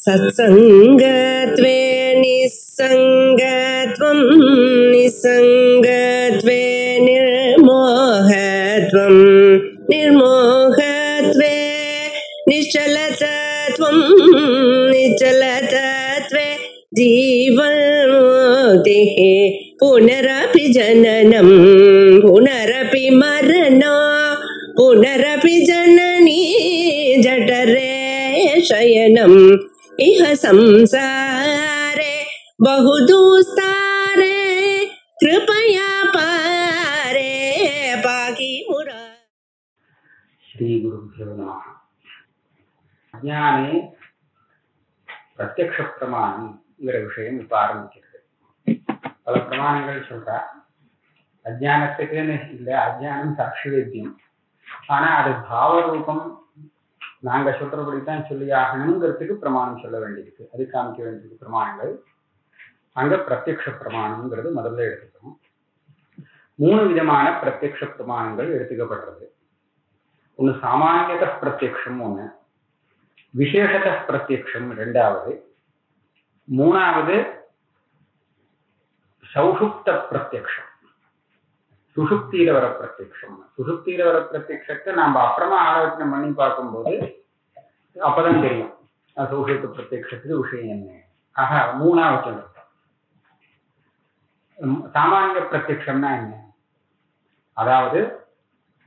सत्संगत्वे निस्संगत्वं निस्संगत्वे निर्मोहत्वं निर्मोहत्वे निश्चलतत्वं निश्चलतत्वे जीवन्मुक्तिः पुनरपि जननं पुनरपि मरणं पुनरपि जननी जठरे शयनम् इह संसारे बहुदुस्तारे कृपया पारे पाहि मुरा। श्री गुरुभ्यो नमः। ज्ञाने प्रत्यक्ष प्रमाणம்ங்கிற விஷயம் இப்ப ஆரம்பிக்கிறது. பல பிரமாணங்கள் சொல்றா. அஜ்ஞானத்துக்குன்னு இல்லை, அஜ்ஞானம் சாட்சி வேத்தியம். ஆனா அது பாவ ரூபம் நாங்க சொல்றபடித்தான் சொல்லி ஆகணுங்கிறதுக்கு பிரமாணம் சொல்ல வேண்டியிருக்கு. அது காமிக்க வேண்டியது பிரமாணங்கள். அங்க பிரத்யக்ஷ பிரமாணம்ங்கிறது முதல்ல எடுத்துக்கணும். 3 விதமான பிரத்யக்ஷ பிரமாணங்கள் எடுத்துக்கப்படுறது. ஒண்ணு சாமானியத பிரத்யக்ஷம், ஒண்ணு விசேஷத பிரத்யக்ஷம், 2வது, 3வது சௌஷுப்த பிரத்யக்ஷம், சுஷுப்தியில வர பிரத்யக்ஷம். சுஷுப்தியில வர பிரத்யக்ஷத்தை நாம அப்புறமா ஆலோசனை பண்ணி பார்க்கும்போது அப்பதான் தெரியும் சௌஷுப்த பிரத்யக்ஷத்துக்கு விஷயம் என்ன. ஆக 3வது சொல்றோம். சாமானிய பிரத்யக்ஷம்னா என்ன? அதாவது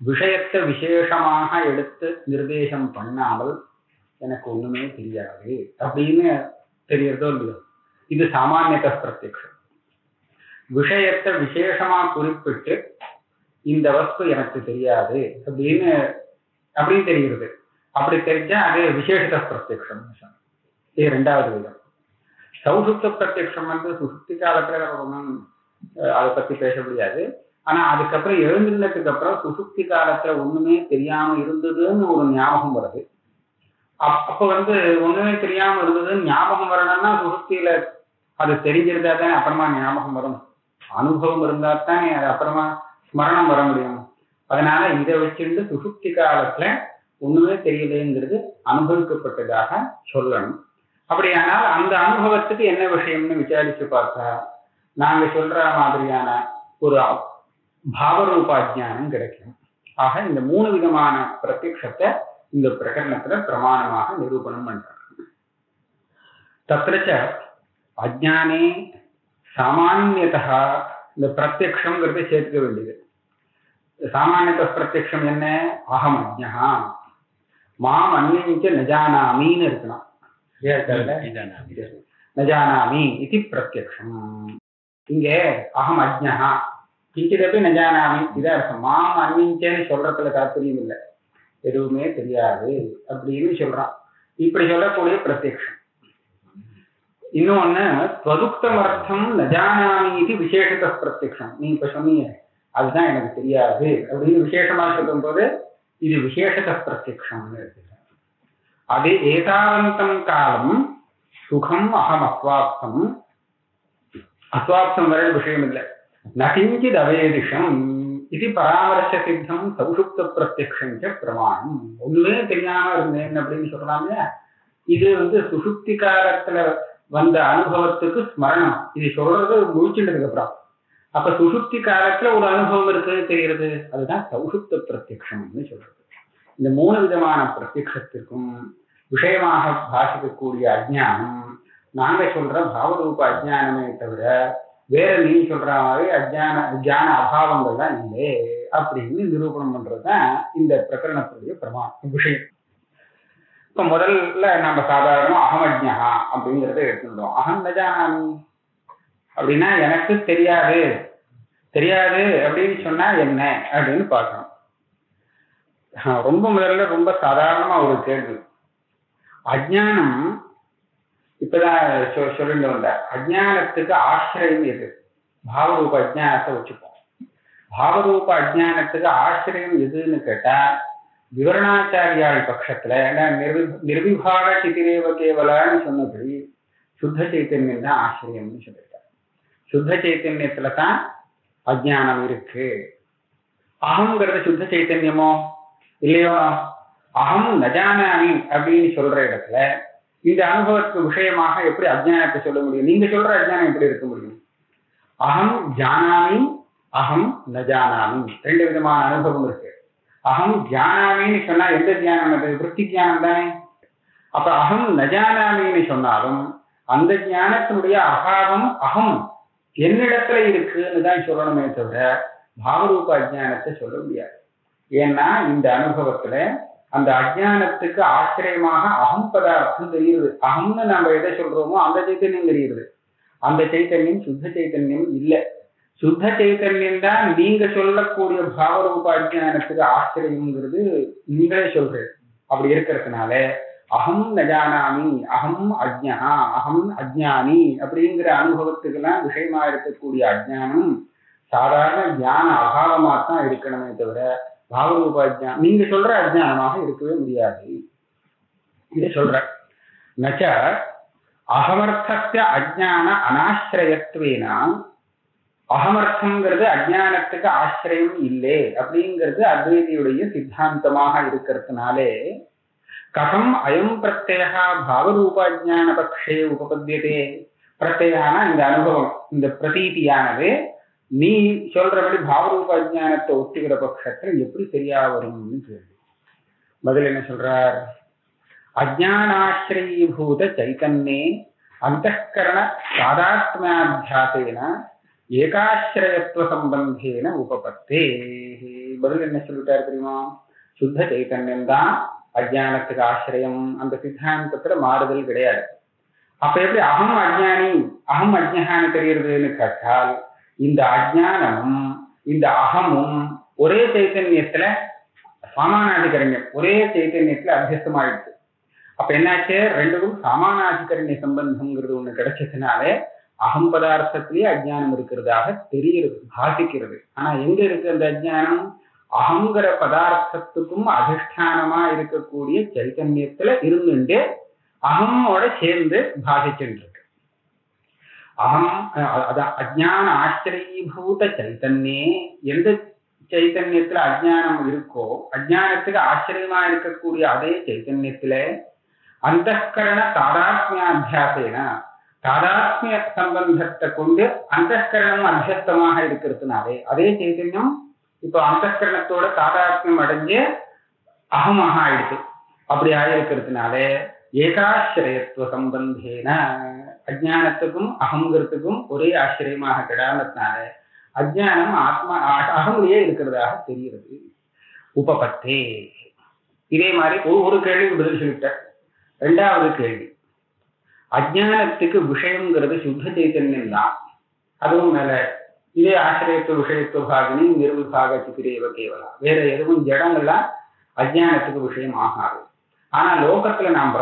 விஷயத்தை விசேஷமாக எடுத்து நிர்தேசம் பண்ணாமல் எனக்கு ஒண்ணுமே தெரியாது அப்படின்னு தெரியறதோ இல்லையோ, இது சாமானியத பிரத்யக்ஷம். விஷயத்தை விசேஷமா குறிப்பிட்டு இந்த வஸ்து எனக்கு தெரியாது அப்படின்னு தெரிகிறது. அப்படி தெரிஞ்சா அது விசேஷத பிரத்யக்ஷம். இது 2வது விதம். சௌசுப்த பிரத்யக்ஷம் சுசுப்தி காலத்துல ஒன்றும் அதை பத்தி பேச முடியாது. ஆனா அதுக்கப்புறம் எழுந்திருந்ததுக்கு அப்புறம் சுசுப்தி காலத்துல ஒண்ணுமே தெரியாம இருந்ததுன்னு ஒரு ஞாபகம் வருது. அப்ப ஒண்ணுமே தெரியாம இருந்ததுன்னு ஞாபகம் வரணும்னா சுசுப்தியில அது தெரிஞ்சிருந்தா தானே அப்புறமா ஞாபகம் வரும். அனுபவம் இருந்தா தானே அது அப்புறமா ஸ்மரணம் வர முடியும். அதனால இதை வச்சுட்டு சுசுப்தி காலத்துல ஒண்ணுமே தெரியலைங்கிறது அனுபவிக்கப்பட்டதாக சொல்லணும். அப்படியானால் அந்த அனுபவத்துக்கு என்ன விஷயம்னு விசாரிச்சு பார்த்தா நாங்க சொல்ற மாதிரியான ஒரு பாவரூபாஜ்ஞானம் கிடைக்கும். ஆக இந்த 3 விதமான பிரத்யக்ஷத்தை இந்த பிரகரணத்துல பிரமாணமாக நிரூபணம் பண்றாங்க. தத்ரச்ச அஜ்ஞானே சாமானியதா இந்த பிரத்யக்ஷங்கிறத சேர்க்க வேண்டியது. சாமானியத பிரத்யக்ஷம் என்ன? அகம் அஜ்ஞா மாம் அன்யஞ்ச நஜானாமின்னு இருக்கணும். நஜானாமி இது பிரத்யக்ஷம். இங்கே அகம் அஜ்ஞா கிஞ்சிதப்பி நஜானாமி இதான் இருக்கும். மாம் அன்யஞ்சன்னு சொல்றதுல தாற்பயம் இல்லை, எதுவுமே தெரியாது அப்படின்னு சொல்றான். இப்படி சொல்லக்கூடிய பிரத்யக்ஷம். இன்னொன்னு ஸ்வதுக்தமர்த்தம் நஜானாமி இது விசேஷத பிரத்யக்ஷம். நீ இப்ப சொன்னீங்க அதுதான் எனக்கு தெரியாது அப்படின்னு விசேஷமா சொல்லும் போது இது விசேஷத பிரத்யக்ஷம்னு எடுத்துக்கிறேன். அது ஏதாவந்தம் காலம் சுகம் அகம் அஸ்வாப்தம். அஸ்வாப்தம் வர விஷயம் இல்லை. நகிஞ்சித் அவேதிஷம் இது பராமர்ச சித்தம் சௌஷுப்த பிரத்யக்ஷம் பிரமாணம். ஒண்ணுமே தெரியாம இருந்தேன் அப்படின்னு சொல்றாங்க. இது சுஷுப்தி காலத்துல வந்த அனுபவத்துக்கு ஸ்மரணம். இது சொல்றது முடிச்சுட்டதுக்கு அப்புறம். அப்ப சுஷுப்தி காலத்துல ஒரு அனுபவம் இருக்கு தெரிகிறது, அதுதான் சௌஷுப்த பிரத்யக்ஷம்னு சொல்றது. இந்த 3 விதமான பிரத்யக்ஷத்திற்கும் விஷயமாக பாசிக்கக்கூடிய அஜ்ஞானம் நாங்க சொல்ற பாவரூப அஜ்ஞானமே தவிர வேற நீ சொல்ற மாதிரி அஜ்ஞான அபாவங்கள் தான் இல்லை அப்படின்னு நிரூபணம் பண்றதுதான் இந்த பிரகரணத்துடைய விஷயம். இப்ப முதல்ல நம்ம சாதாரண அகமஜ்ஞா அப்படிங்கிறத எடுத்துட்டோம். அகம் நஜானாமி அப்படின்னா எனக்கு தெரியாது அப்படின்னு சொன்னா என்ன அப்படின்னு பார்க்கணும். முதல்ல ரொம்ப சாதாரணமா ஒரு கேள்வி. அஜ்ஞானம் இப்பதான் சொல்லிட்டு வந்த அஜ்ஞானத்துக்கு ஆசிரியம் எது? பாவரூப அஜ்ஞானத்தை வச்சுப்போம். பாவரூப அஜ்ஞானத்துக்கு ஆசிரியம் எதுன்னு கேட்டா விவரணாச்சாரியாள் பட்சத்துல நிர்விபாக சிதிரேவ கேவலன்னு சொன்னபடி சுத்த சைத்தன்யம் தான் ஆசிரியம்னு சொல்லிட்டார். சுத்த சைத்தன்யத்துலதான் அஜ்ஞானம் இருக்கு. அகங்கிறது சுத்த சைத்தன்யமோ இல்லையோ? அகம் நஜானாமி அப்படின்னு சொல்ற இடத்துல இந்த அனுபவத்துக்கு விஷயமாக எப்படி அஜ்ஞானத்தை சொல்ல முடியும்? நீங்க சொல்ற அஜ்ஞானம் எப்படி இருக்க முடியும்? அகம் ஜானாமி, அகம் ந ஜானாமி, ரெண்டு விதமான அனுபவம் இருக்கு. அகம் ஜானாமின்னு சொன்னா எந்த தியானம்? அது விருத்தி தியானம் தானே. அப்ப அகம் ந ஜானாமின்னு சொன்னாலும் அந்த ஞானத்தினுடைய அபாவம் அகம் என்னிடத்துல இருக்குன்னு தான் சொல்லணுமே தவிர பாவரூப அஜ்ஞானத்தை சொல்ல முடியாது. ஏன்னா இந்த அனுபவத்துல அந்த அஜ்ஞானத்துக்கு ஆச்சரியமாக அகம் பதார்த்தம் தெரியுது. அகம்னு நம்ம எதை சொல்றோமோ அந்த சைத்தன்யம் தெரியுது. அந்த சைத்தன்யம் சுத்த சைத்தன்யம் இல்லை. சுத்த சைத்தன்யம் தான் நீங்க சொல்லக்கூடிய பாவரூப அஜ்ஞானத்துக்கு ஆச்சரியம்ங்கிறது நீங்களே சொல்றேன். அப்படி இருக்கிறதுனால அகம் நஜானாமி, அகம் அஜ்ஞா, அகம் அஜ்ஞானி அப்படிங்கிற அனுபவத்துக்கெல்லாம் விஷயமா இருக்கக்கூடிய அஜ்ஞானம் சாதாரண ஞான அபாவமா தான் இருக்கணுமே தவிர பாவரூப அஜ்ஞானம் நீங்க சொல்ற அஜ்ஞானமாக இருக்கவே முடியாது. இதை சொல்ற நச்ச அகமர்த்தஸ்ய அஜ்ஞான அனாசிரயத்வேனா, அகமர்த்தம்ங்கிறது அஜ்ஞானத்துக்கு ஆசிரியம் இல்லை அப்படிங்கிறது அத்வைதியுடைய சித்தாந்தமாக இருக்கிறதுனாலே கதம் அயம் பிரத்யேகா பாவரூபாஜ்ஞான பக்ஷே உபபத்தியதே. பிரத்யேகான இந்த அனுபவம், இந்த பிரதீதியானது நீ சொல்றபடி பாவரூப அஜ்ஞானத்தை ஒத்துக்கிற பட்சத்துல எப்படி சரியா வரும்னு கேள்வி. பதில் என்ன சொல்றார்? அஜ்ஞானாஸ்ரயீபூத சைத்தன்யே அந்தఃகரண சாதாத்மியாத்தியாசேன ஏகாஸ்ரயத்துவ சம்பந்தேன உபபத்தே. பதில் என்ன சொல்லிட்டாரு தெரியுமா? சுத்த சைத்தன்யம் தான் அஜ்ஞானத்துக்கு ஆசிரியம். அந்த சித்தாந்தத்துல மாறுதல் கிடையாது. அப்ப எப்படி அகம் அஜ்ஞானி அகம் அஜ்ஞான்னு தெரியுறதுன்னு கேட்டால் இந்த அஜ்ஞானமும் இந்த அகமும் ஒரே சைத்தன்யத்துல சாமானாதிகரண்யம், ஒரே சைத்தன்யத்துல அத்தியஸ்தமாயிடுச்சு. அப்ப என்னாச்சு? ரெண்டுக்கும் சாமானாதிகரண்ய சம்பந்தம்ங்கிறது ஒண்ணு கிடைச்சதுனாலே அகம் பதார்த்தத்திலேயே அஜ்ஞானம் இருக்கிறதாக தெரிகிறது, பாசிக்கிறது. ஆனா எங்க இருக்கு அந்த அஜ்ஞானம்? அகங்கிற பதார்த்தத்துக்கும் அதிஷ்டானமா இருக்கக்கூடிய சைத்தன்யத்துல இருந்துட்டு அகமோட சேர்ந்து பாசிச்சுட்டு இருக்கு. அகம் அஜ்ஞான ஆச்சரியீபூத சைத்தன்யே, எந்த சைத்தன்யத்துல அஜ்ஞானம் இருக்கோ அஜ்ஞானத்துக்கு ஆச்சரியமா இருக்கக்கூடிய அதே சைத்தன்யத்துல அந்தఃகரண தாதாத்மியாத்தியாசேன, தாதாத்மிய சம்பந்தத்தை கொண்டு அந்தःகரணம் அத்தியஸ்தமாக இருக்கிறதுனாலே அதே சைத்தன்யம் இப்போ அந்தःகரணத்தோட தாதாத்மியம் அடைஞ்சு அகமாக ஆயிடுச்சு. அப்படி ஆயிருக்கிறதுனால ஏகாஸ்ரயத்துவ சம்பந்தேன, அஜ்ஞானத்துக்கும் அகங்கிறதுக்கும் ஒரே ஆச்சரியமாக கிடானதுனால அஜ்ஞானம் ஆத்மா அகம்லயே இருக்கிறதாக தெரிகிறது. உபபத்தே. இதே மாதிரி ஒரு கேள்வி பதில் சொல்லிட்ட. ரெண்டாவது கேள்வி, அஜ்ஞானத்துக்கு விஷயம்ங்கிறது சுத்த சைத்தன்யம் தான். அதுவும் மேல இதே ஆசிரியத்துவ விஷயத்துவ பாகினி நிர்விபாக சித்திரேவ கேவலா, வேற எதுவும் ஜடங்கள்லாம் அஜ்ஞானத்துக்கு விஷயம் ஆகாது. ஆனா லோகத்துல நாம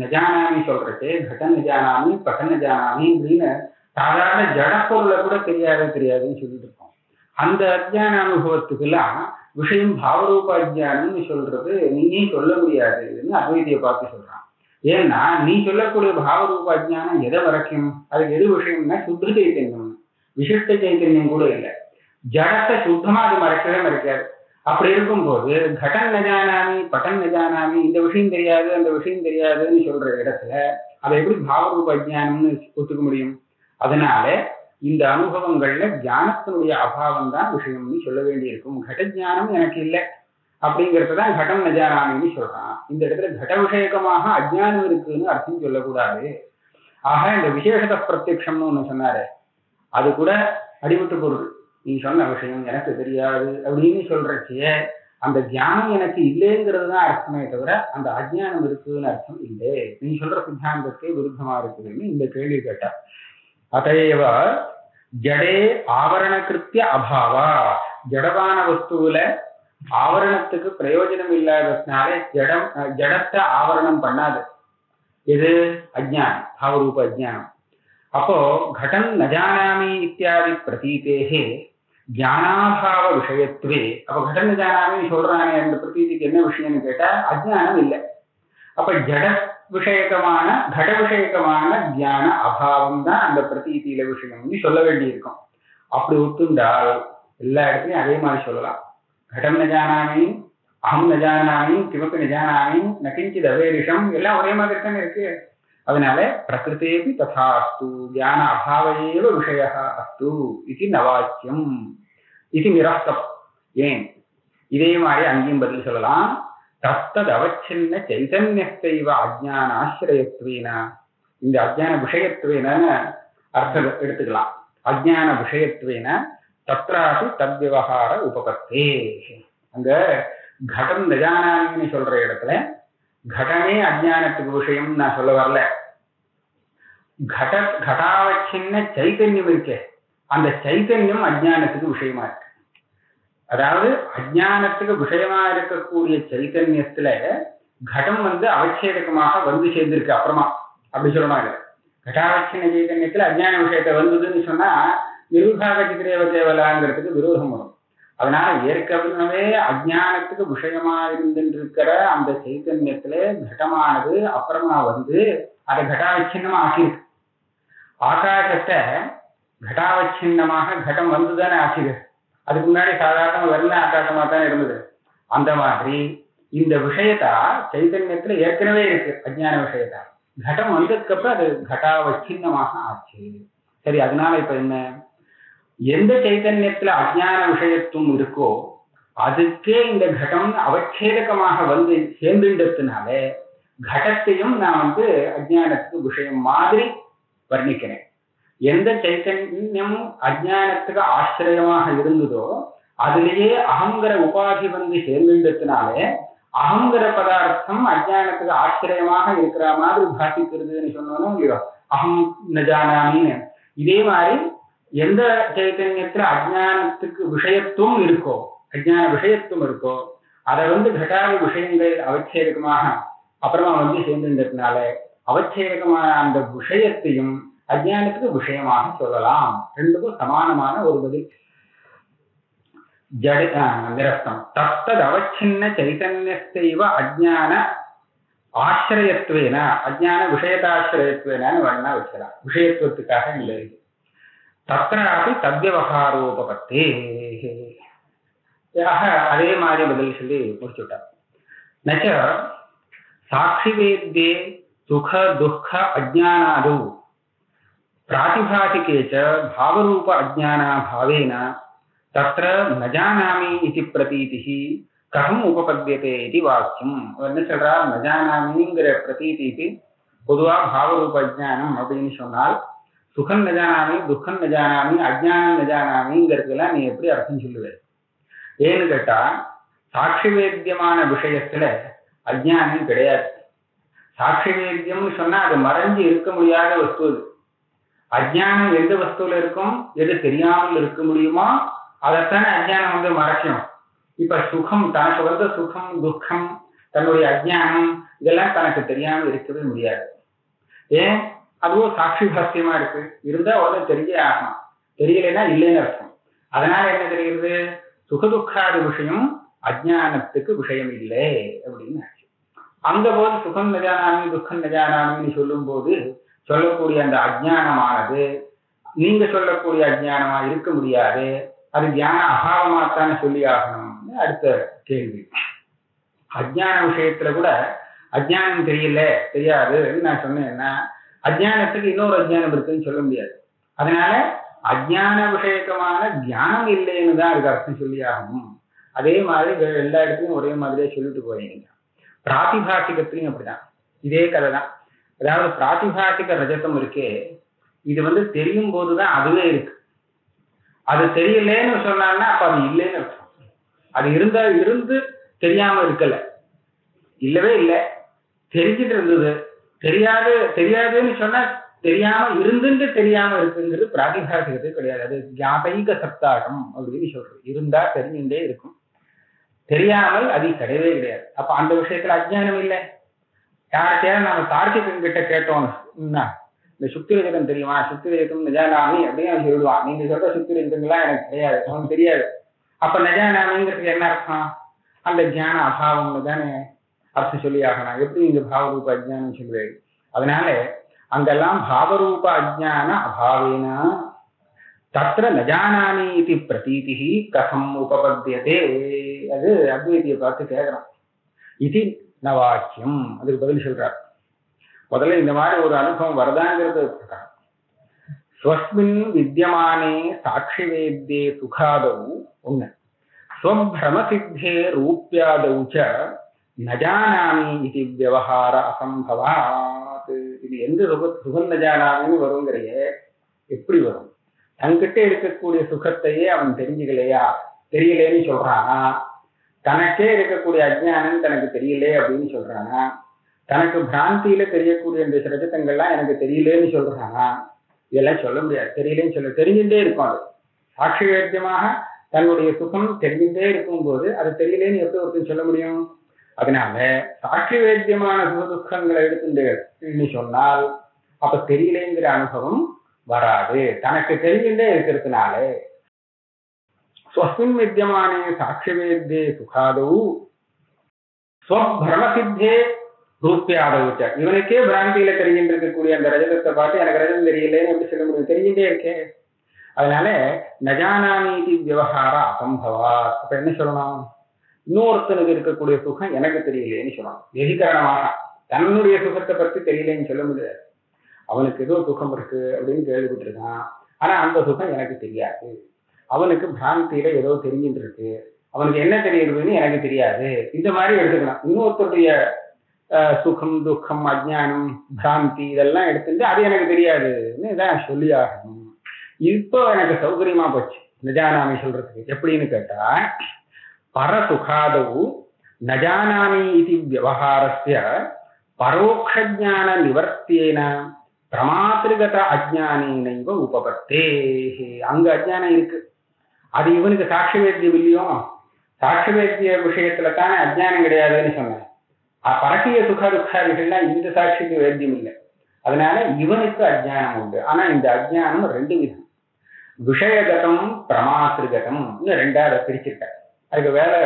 நஜானாமி சொல்றச்சு கடன் நஜானாமி பகன் நஜானாமி அப்படின்னு சாதாரண ஜடப்பொருளை கூட தெரியாதுன்னு சொல்லிட்டு இருக்கோம். அந்த அஜ்ஞான அனுபவத்துக்கெல்லாம் விஷயம் பாவரூப அஜ்ஞானம்னு சொல்றது நீயே சொல்ல முடியாதுன்னு அத்வைதியை பார்த்து சொல்றான். ஏன்னா நீ சொல்லக்கூடிய பாவரூப அஜ்ஞானம் எதை வரைக்கும்? அதுக்கு எது விஷயம்னா சுத்த சைத்தன்யம், விசிஷ்ட சைத்தன்யம் கூட இல்லை. ஜடத்தை சுத்தமா அது மறைக்காது. அப்படி இருக்கும்போது கடன் நஜானாமி பட்டன் நஜானாமி, இந்த விஷயம் தெரியாது அந்த விஷயம் தெரியாதுன்னு சொல்ற இடத்துல அதை எப்படி பாவரூப அஜ்ஞானம்னு ஒத்துக்க முடியும்? அதனால இந்த அனுபவங்கள்ல ஞானத்தினுடைய அபாவம் தான் விஷயம்னு சொல்ல வேண்டியிருக்கும். கட ஞானம் எனக்கு இல்லை அப்படிங்கிறதுதான் கடம் நஜானாமின்னு சொல்றான். இந்த இடத்துல கட விஷயக்கமாக அஜ்ஞானம் இருக்குன்னு அர்த்தம் சொல்லக்கூடாது. ஆக இந்த விசேஷத பிரத்யக்ஷம்னு ஒண்ணு சொன்னாரு, அது கூட அடிபட்டு பொருள். நீ சொன்ன விஷயம் எனக்கு தெரியாது அப்படின்னு சொல்றச்சிய அந்த தியானம் எனக்கு இல்லைங்கிறது தான் அர்த்தமே தவிர அந்த அஜ்ஞானம் இருக்குன்னு அர்த்தம் இல்லை. நீ சொல்ற சித்தாந்தத்தை விருத்தமா இருக்குதுன்னு இந்த கேள்வி கேட்டா. அதையவ ஜடே ஆவரண கிருத்திய அபாவா, ஜடவான வஸ்துவில ஆவரணத்துக்கு பிரயோஜனம் இல்லாததுனால ஜடத்தை ஆவரணம் பண்ணாது. இது அஜ்ஞானம், பாவரூப அஜ்ஞானம். அப்போ கடன் நஜானாமி இத்தியாதி பிரதீதேகே ஞானாபாவ விஷயத்துவே. அப்ப கடன் நஜானாமின்னு சொல்றானே அந்த பிரதீதிக்கு என்ன விஷயம்னு கேட்டா அஜ்ஞானம் இல்லை. அப்ப ஜட விஷயக்கமான கட விஷயக்கமான ஞான அபாவம் தான் அந்த பிரதீதியில விஷயம்னு சொல்ல வேண்டியிருக்கும். அப்படி ஒத்துண்டால் எல்லா இடத்துலையும் அதே மாதிரி சொல்லலாம். கடம் நஜானாமி அகம் நஜானாமி கிமப்பி நஜானாமி நகிஞ்சித் அவேரிஷம் எல்லாம் ஒரே மாதிரி தானே இருக்கு. அதனால பிரகிருதேபி ததா அஸ்து ஞான அபாவையேவ விஷய அஸ்து இது நவாக்கியம் இது நிரஸ்தம். ஏன் இதே மாதிரி அங்கேயும் பதில் சொல்லலாம். தத்தது அவச்சின்ன சைதன்யத்தைவ அஜ்ஞான ஆசிரியத்துவேன, இந்த அஜ்ஞான விஷயத்துவேன அர்த்தம் எடுத்துக்கலாம். அஜ்ஞான விஷயத்துவேன தத்ராபி தத்விவகார உபபத்தே. அந்த கடம் நஜானாமின்னு சொல்ற இடத்துல கடமே அஜ்ஞானத்துக்கு விஷயம் நான் சொல்ல வரல. கடாவச்சின்ன சைத்தன்யம் இருக்கே, அந்த சைத்தன்யம் அஜ்ஞானத்துக்கு விஷயமா இருக்கு. அதாவது அஜ்ஞானத்துக்கு விஷயமா இருக்கக்கூடிய சைத்தன்யத்துல கடம் அவச்சேதகமாக வந்து சேர்ந்திருக்கு. அப்புறமா அப்படி சொல்லணும். கடாவச்சின்ன சைத்தன்யத்துல அஜ்ஞான விஷயத்தை வந்ததுன்னு சொன்னா நிர்விபாக சித்திரேவ கேவலாங்கிறதுக்கு விரோதம் வரும். அதனால ஏற்கனவே அஜ்ஞானத்துக்கு விஷயமா இருந்துருக்கிற அந்த சைத்தன்யத்துல கடமானது அப்புறமா வந்து அதை கடாவச்சின்னமா ஆக்கியிருக்கு. ஆகாசத்தை கடாவச்சின்னமாக கடம் வந்துதானே ஆக்கியிருக்கு. அதுக்கு முன்னாடி சாதாரண வெள்ள ஆகாசமா தான் இருந்தது. அந்த மாதிரி இந்த விஷயத்தா சைத்தன்யத்துல ஏற்கனவே இருக்கு. அஜ்ஞான விஷயத்தா கடம் வந்ததுக்கப்புறம் அது கடாவச்சின்னமாக ஆச்சு. சரி, அதனால இப்ப என்ன, எந்த சைத்தன்யத்துல அஜ்ஞான விஷயத்துவம் இருக்கோ அதுக்கே இந்த கடம் அவச்சேதகமாக வந்து சேர்ந்துட்டதுனால கடத்தையும் நான் அஜ்ஞானத்துக்கு விஷயம் மாதிரி வர்ணிக்கிறேன். எந்த சைத்தன்யம் அஜ்ஞானத்துக்கு ஆசிரியமாக இருந்ததோ அதுலேயே அகங்கிற உபாதி வந்து சேர்ந்துட்டதுனால அகங்கிற பதார்த்தம் அஜ்ஞானத்துக்கு ஆசிரியமாக இருக்கிற மாதிரி பாசிக்கிறதுன்னு சொன்னோம் இல்லையோ, அகம் நஜானாமின்னு. இதே மாதிரி எந்த சைத்தன்யத்துல அஜ்ஞானத்துக்கு விஷயத்துவம் இருக்கோ, அஜ்ஞான விஷயத்துவம் இருக்கோ, அதை கடாதி விஷயங்கள் அவச்சேதகமாக அப்புறமா சேர்ந்துட்டதுனால அவச்சேதகமான அந்த விஷயத்தையும் அஜ்ஞானத்துக்கு விஷயமாக சொல்லலாம். ரெண்டுக்கும் சமானமான ஒரு பதில். நிரஸ்தம். தத்தது அவச்சின்ன சைதன்யத்தைவ அஜ்ஞான ஆசிரியத்துவேன, அஜ்ஞான விஷயத்தாசிரியத்துவேனு வேணா வச்சுக்கலாம். விஷயத்துவத்துக்காக இல்லை. தத்ராபி தத்விவகாரோபபத்தே. அதே மாதிரி பதில் சொல்லி முடிச்சுட்டார். நச்ச சாட்சி வேத்யே சுக துக்க அஜ்ஞானாது பிராதிபாசிகேச்ச பாவரூப அஜ்ஞானா பாவேன தத்ர ந ஜானாமி இதி பிரதீதிஹி கஹம் உபபத்யதே இதி வாக்கியம். என்ன சொல்றார், ந ஜானாமிங்கிற பிரதீதிக்கு பொதுவா பாவரூப அஜ்ஞானம் அப்படின்னு சொன்னால் சுகம் நஜானாமி துக்கம் நஜானாமி அஜ்ஞானம் நஜானாமிங்கிறதுலாம் நீ எப்படி அர்த்தம் சொல்லுவேன்? ஏன்னு கேட்டா சாட்சி வேத்தியமான விஷயத்துல அஜ்ஞானம் கிடையாது. சாட்சி வேத்தியம்னு சொன்னா அது மறைஞ்சு இருக்க முடியாத வஸ்து. அஜ்ஞானம் எந்த வஸ்துல இருக்கும், எது தெரியாமல் இருக்க முடியுமோ அதைத்தானே அஜ்ஞானம் மறைக்கும். இப்ப சுகம், தனக்கு சுகம் துக்கம் தன்னுடைய அஜ்ஞானம் இதெல்லாம் தனக்கு தெரியாமல் இருக்கவே முடியாது. ஏன்? அதுவும் சாட்சி பாஸ்யமா இருக்கு. இருந்தா உடனே தெரிய ஆகணும், தெரியலைன்னா இல்லைன்னு அர்த்தம். அதனால என்ன தெரிகிறது, சுகதுக்காத விஷயம் அஜ்ஞானத்துக்கு விஷயம் இல்லை அப்படின்னு ஆச்சு. அந்த போது சுகம் நஜானாமி துக்கம் நஜானாமின்னு சொல்லும் போது சொல்லக்கூடிய அந்த அஜ்ஞானமானது நீங்க சொல்லக்கூடிய அஜ்ஞானமா இருக்க முடியாது. அது ஞான அபாவமாத்தானே சொல்லி ஆகணும்னு அடுத்த கேள்வி. அஜ்ஞான விஷயத்துல கூட அஜ்ஞானம் தெரியல தெரியாதுன்னு நான் சொன்னேன்னா அஜ்ஞானத்துக்கு இன்னொரு அஜ்ஞானம் இருக்குன்னு சொல்ல முடியாது. அதனால அஜ்ஞான விஷயக்கமான ஞானம் இல்லைன்னு தான் அதுக்கு அர்த்தம் சொல்லி ஆகணும். அதே மாதிரி எல்லா இடத்துலையும் ஒரே மாதிரியே சொல்லிட்டு போறீங்க. பிராதிபாசிகத்திலையும் அப்படிதான் இதே கதை தான். அதாவது பிராதிபாசிக ரஜதம் இருக்கே, இது தெரியும் போதுதான் அதுவே இருக்கு. அது தெரியலேன்னு சொன்னான்னா அப்ப அது இல்லைன்னு அர்த்தம். அது இருந்தா இருந்து தெரியாம இருக்கல, இல்லவே இல்லை, தெரிஞ்சிட்டு இருந்தது. தெரியாதுன்னு சொன்னா தெரியாம இருந்துட்டு தெரியாம இருக்குங்கிறது பிராதிபாசிகத்து கிடையாது. அது ஞாபக சப்தாகம் அப்படின்னு சொல்றது. இருந்தா தெரிஞ்சுட்டே இருக்கும், தெரியாமல் அது கிடையவே கிடையாது. அப்ப அந்த விஷயத்துல அஜ்ஞானம் இல்லை. யார்கிட்டயாவது நாம தார்க்கிகன் கிட்ட கேட்டோம், இந்த சுக்தி ரஜகம் தெரியுமா, சுக்தி ரஜகம் நஜானாமி அப்படின்னு சொல்லிடுவான். நீங்க சொல்ற சுக்தி ரஜகங்கள்லாம் எனக்கு தெரியாது, அவனுக்கு தெரியாது. அப்ப நஜானாமிங்கிறதுக்கு என்ன அர்த்தம்? அந்த ஞான அபாவம்னு தானே அர்த்தம் சொல்லி ஆகணும். எப்படி இங்க பாவரூப அஜ்ஞானம் சொல்லுவேன்? அதனால அங்கெல்லாம் பாவரூப அஜ்ஞான அபாவேன தத்ர நஜானாமி இதி பிரதீதிஹி கதம் உபபத்யதே அது அத்வைதியை பார்த்து கேட்கிறான். இது நவாக்கியம், அதுக்கு பதில் சொல்றார். முதல்ல இந்த மாதிரி ஒரு அனுபவம் வரதாங்கிறது ஸ்வஸ்மின் வித்யமானே சாட்சி வேத்யே சுகாதவு ஒண்ணு, ஸ்வபிரமசித்தே ரூப்யாதவு ச நஜானாமி இது விவகார அசம்பவாத். இது எந்த சுகம் நஜானாமின்னு வருங்கிறையே எப்படி வரும்? தன்கிட்ட இருக்கக்கூடிய சுகத்தையே அவன் தெரிஞ்சுக்கலையா, தெரியலேன்னு சொல்றானா? தனக்கே இருக்கக்கூடிய அஜ்ஞானம் தனக்கு தெரியலே அப்படின்னு சொல்றானா? தனக்கு பிராந்தியில தெரியக்கூடிய இந்த ரஜதங்கள்லாம் எனக்கு தெரியலேன்னு சொல்றானா? இதெல்லாம் சொல்ல முடியாது. தெரியலேன்னு சொல்ல தெரிஞ்சுட்டே இருக்கும். அது சாட்சி வேத்தியமாக தன்னுடைய சுகம் தெரிஞ்சுட்டே இருக்கும் போது அது தெரியலேன்னு எப்படி ஒருத்தர் சொல்ல முடியும்? அதனால சாட்சி வேத்தியமான சுகதுக்கங்களை எடுத்துட்டு சொன்னால் அப்ப தெரியலேங்கிற அனுபவம் வராது. தனக்கு தெரிஞ்சுட்டே இருக்கிறதுனால ஸ்வஸ்மின் வித்யமானே சாட்சி வேத்யே சுகாதவு ஸ்வபிரமசித்தே ரூப்யாதவுச்ச. இவனுக்கே பிராந்தியில தெரிஞ்சுட்டு இருக்கக்கூடிய அந்த ரஜதத்தை பார்த்து எனக்கு ரஜதம் தெரியலேன்னு எப்படி சொல்ல முடியும்? தெரிஞ்சுட்டே இருக்கேன். அதனால நஜானாமீதி விவகார அசம்பவா. அப்ப என்ன சொல்லணும்? இன்னொருத்தனுக்கு இருக்கக்கூடிய சுகம் எனக்கு தெரியலேன்னு சொல்லணும். வெகுகரணமாக தன்னுடைய சுகத்தை பற்றி தெரியலேன்னு சொல்ல முடியாது. அவனுக்கு ஏதோ சுகம் இருக்கு அப்படின்னு கேள்விப்பட்டு இருக்கான், ஆனா அந்த சுகம் எனக்கு தெரியாது. அவனுக்கு பிராந்தியில ஏதோ தெரிஞ்சுட்டு இருக்கு, அவனுக்கு என்ன தெரியுதுன்னு எனக்கு தெரியாது. இந்த மாதிரி எடுத்துக்கலாம். இன்னொருத்தருடைய சுகம் துக்கம் அஜ்ஞானம் பிராந்தி இதெல்லாம் எடுத்துட்டு அது எனக்கு தெரியாதுன்னு இதான் சொல்லி ஆகணும். இப்போ எனக்கு சௌகரியமா போச்சு நஜானாமி சொல்றதுக்கு. எப்படின்னு கேட்டா, பரசுகாதவு நஜானாமி இது விவகாரஸ்ய பரோக்ஷஞான நிவர்த்தியேன பிரமாத்திருகத அஜ்ஞானேனைவ உபபத்தே. அங்க அஜ்ஞானம் இருக்கு, அது இவனுக்கு சாட்சி வேத்தியம் இல்லையோ? சாட்சி வேத்திய விஷயத்துல தானே அஜ்ஞானம் கிடையாதுன்னு சொன்னேன். பரக்கிய சுக துக்காதிகள்லாம் இந்த சாட்சிக்கு வேத்தியம் இல்லை. அதனால இவனுக்கு அஜ்ஞானம் உண்டு. ஆனா இந்த அஜ்ஞானம் ரெண்டு விதம், விஷயகதம் பிரமாத்திருகதம் ரெண்டா அதை பிரிச்சிருக்காரு. அதுக்கு வேலை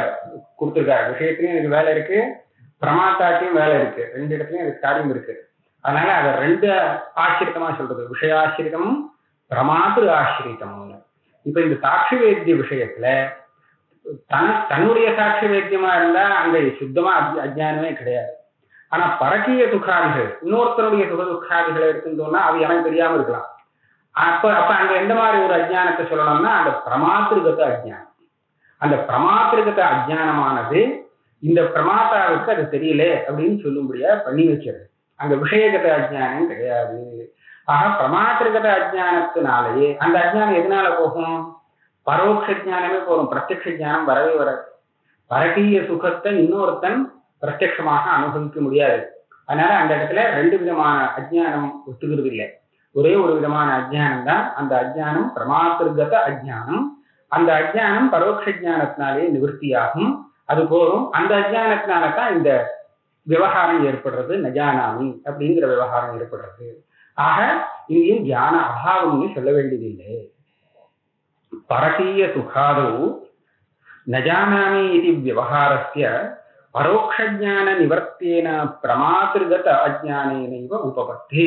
கொடுத்துருக்காரு. விஷயத்திலையும் எனக்கு வேலை இருக்கு, பிரமாத்தாட்டையும் வேலை இருக்கு. ரெண்டு இடத்துலயும் எனக்கு காரியம் இருக்கு. அதனால அதை ரெண்டு ஆசிரித்தமா சொல்றது, விஷயாசிரிதம் பிரமாத்திரு ஆசிரித்தம். இப்ப இந்த சாட்சி வேத்திய விஷயத்துல தன்னுடைய சாட்சி வேத்தியமா இருந்தா அங்க சுத்தமா அஜ்ஞானமே கிடையாது. ஆனா பரக்கிய துக்காதிகள் இன்னொருத்தருடைய சுக துக்காதிகளை எடுத்துட்டோம்னா அது எனக்கு தெரியாம இருக்கலாம். அப்ப அங்க எந்த மாதிரி ஒரு அஜ்ஞானத்தை சொல்லணும்னா அந்த பிரமாத்திருகத அஜ்ஞானம். அந்த பிரமாத்திருகத அஜ்ஞானமானது இந்த பிரமாத்தாவுக்கு அது தெரியல அப்படின்னு சொல்லும்படியா பண்ணி வச்சிருது. அங்க விஷயகத அஜ்ஞானம் கிடையாது. ஆக பிரமாத்திருகத அஜ்ஞானத்தினாலேயே அந்த அஜ்ஞானம் எதனால போகும்? பரோட்ச ஜானமே போகும், பிரத்யக்ஷ ஜானம் வரவே வராது. பரகீய சுகத்தை இன்னொருத்தன் பிரத்யட்சமாக அனுபவிக்க முடியாது. அதனால அந்த இடத்துல ரெண்டு விதமான அஜ்ஞானம் ஒத்துக்கிறது இல்லை. ஒரே ஒரு விதமான அஜ்ஞானம் தான். அந்த அஜ்ஞானம் பிரமாத்திருகத அஜ்ஞானம். அந்த அஜ்ஞானம் பரோட்ச ஜானத்தினாலே நிவர்த்தியாகும். அது போதும். அந்த அஜ்ஞானத்தினாலதான் இந்த விவகாரம் ஏற்படுறது, நஜானாமி அப்படிங்கிற விவகாரம் ஏற்படுறது. ஆக இங்கேயும் ஞான அபாவம்னு சொல்ல வேண்டியதில்லை. பரகீய சுகாதோ நஜானாமி இது விவகாரஸ்ய பரோட்ச ஞான நிவர்த்தியேன பிரமாத்திருகத அஜ்ஞானேனைவ உபபத்தே.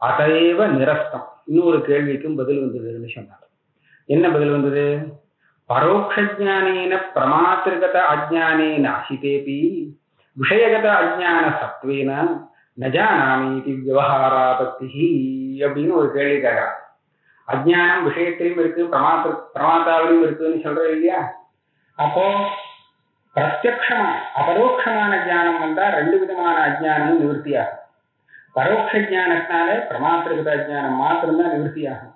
அதைவ நிரஸ்தம். இன்னொரு கேள்விக்கும் பதில் வந்ததுன்னு சொன்னார். என்ன பதில் வந்தது? பரோட்ச ஞானேன பிரமாத்திருகத அஜ்ஞானேன அசிதேபி விஷயகத அஜ்ஞான சத்வேன நஜானாமி இது விவகாராபத்தி அப்படின்னு ஒரு கேள்வி கேட்கிறார். அஜ்ஞானம் விஷயத்திலும் இருக்கு, பிரமாத்தாவிலும் இருக்குன்னு சொல்றோம் இல்லையா? அப்போ பிரத்யக்ஷமா அபரோக்ஷமான ஜானம் வந்தா ரெண்டு விதமான அஜ்ஞானமும் நிவர்த்தியாகும். பரோட்ச ஜானத்தினால பிரமாத்திருகத அஜ்ஞானம் மாத்திரம்தான் நிவர்த்தியாகும்.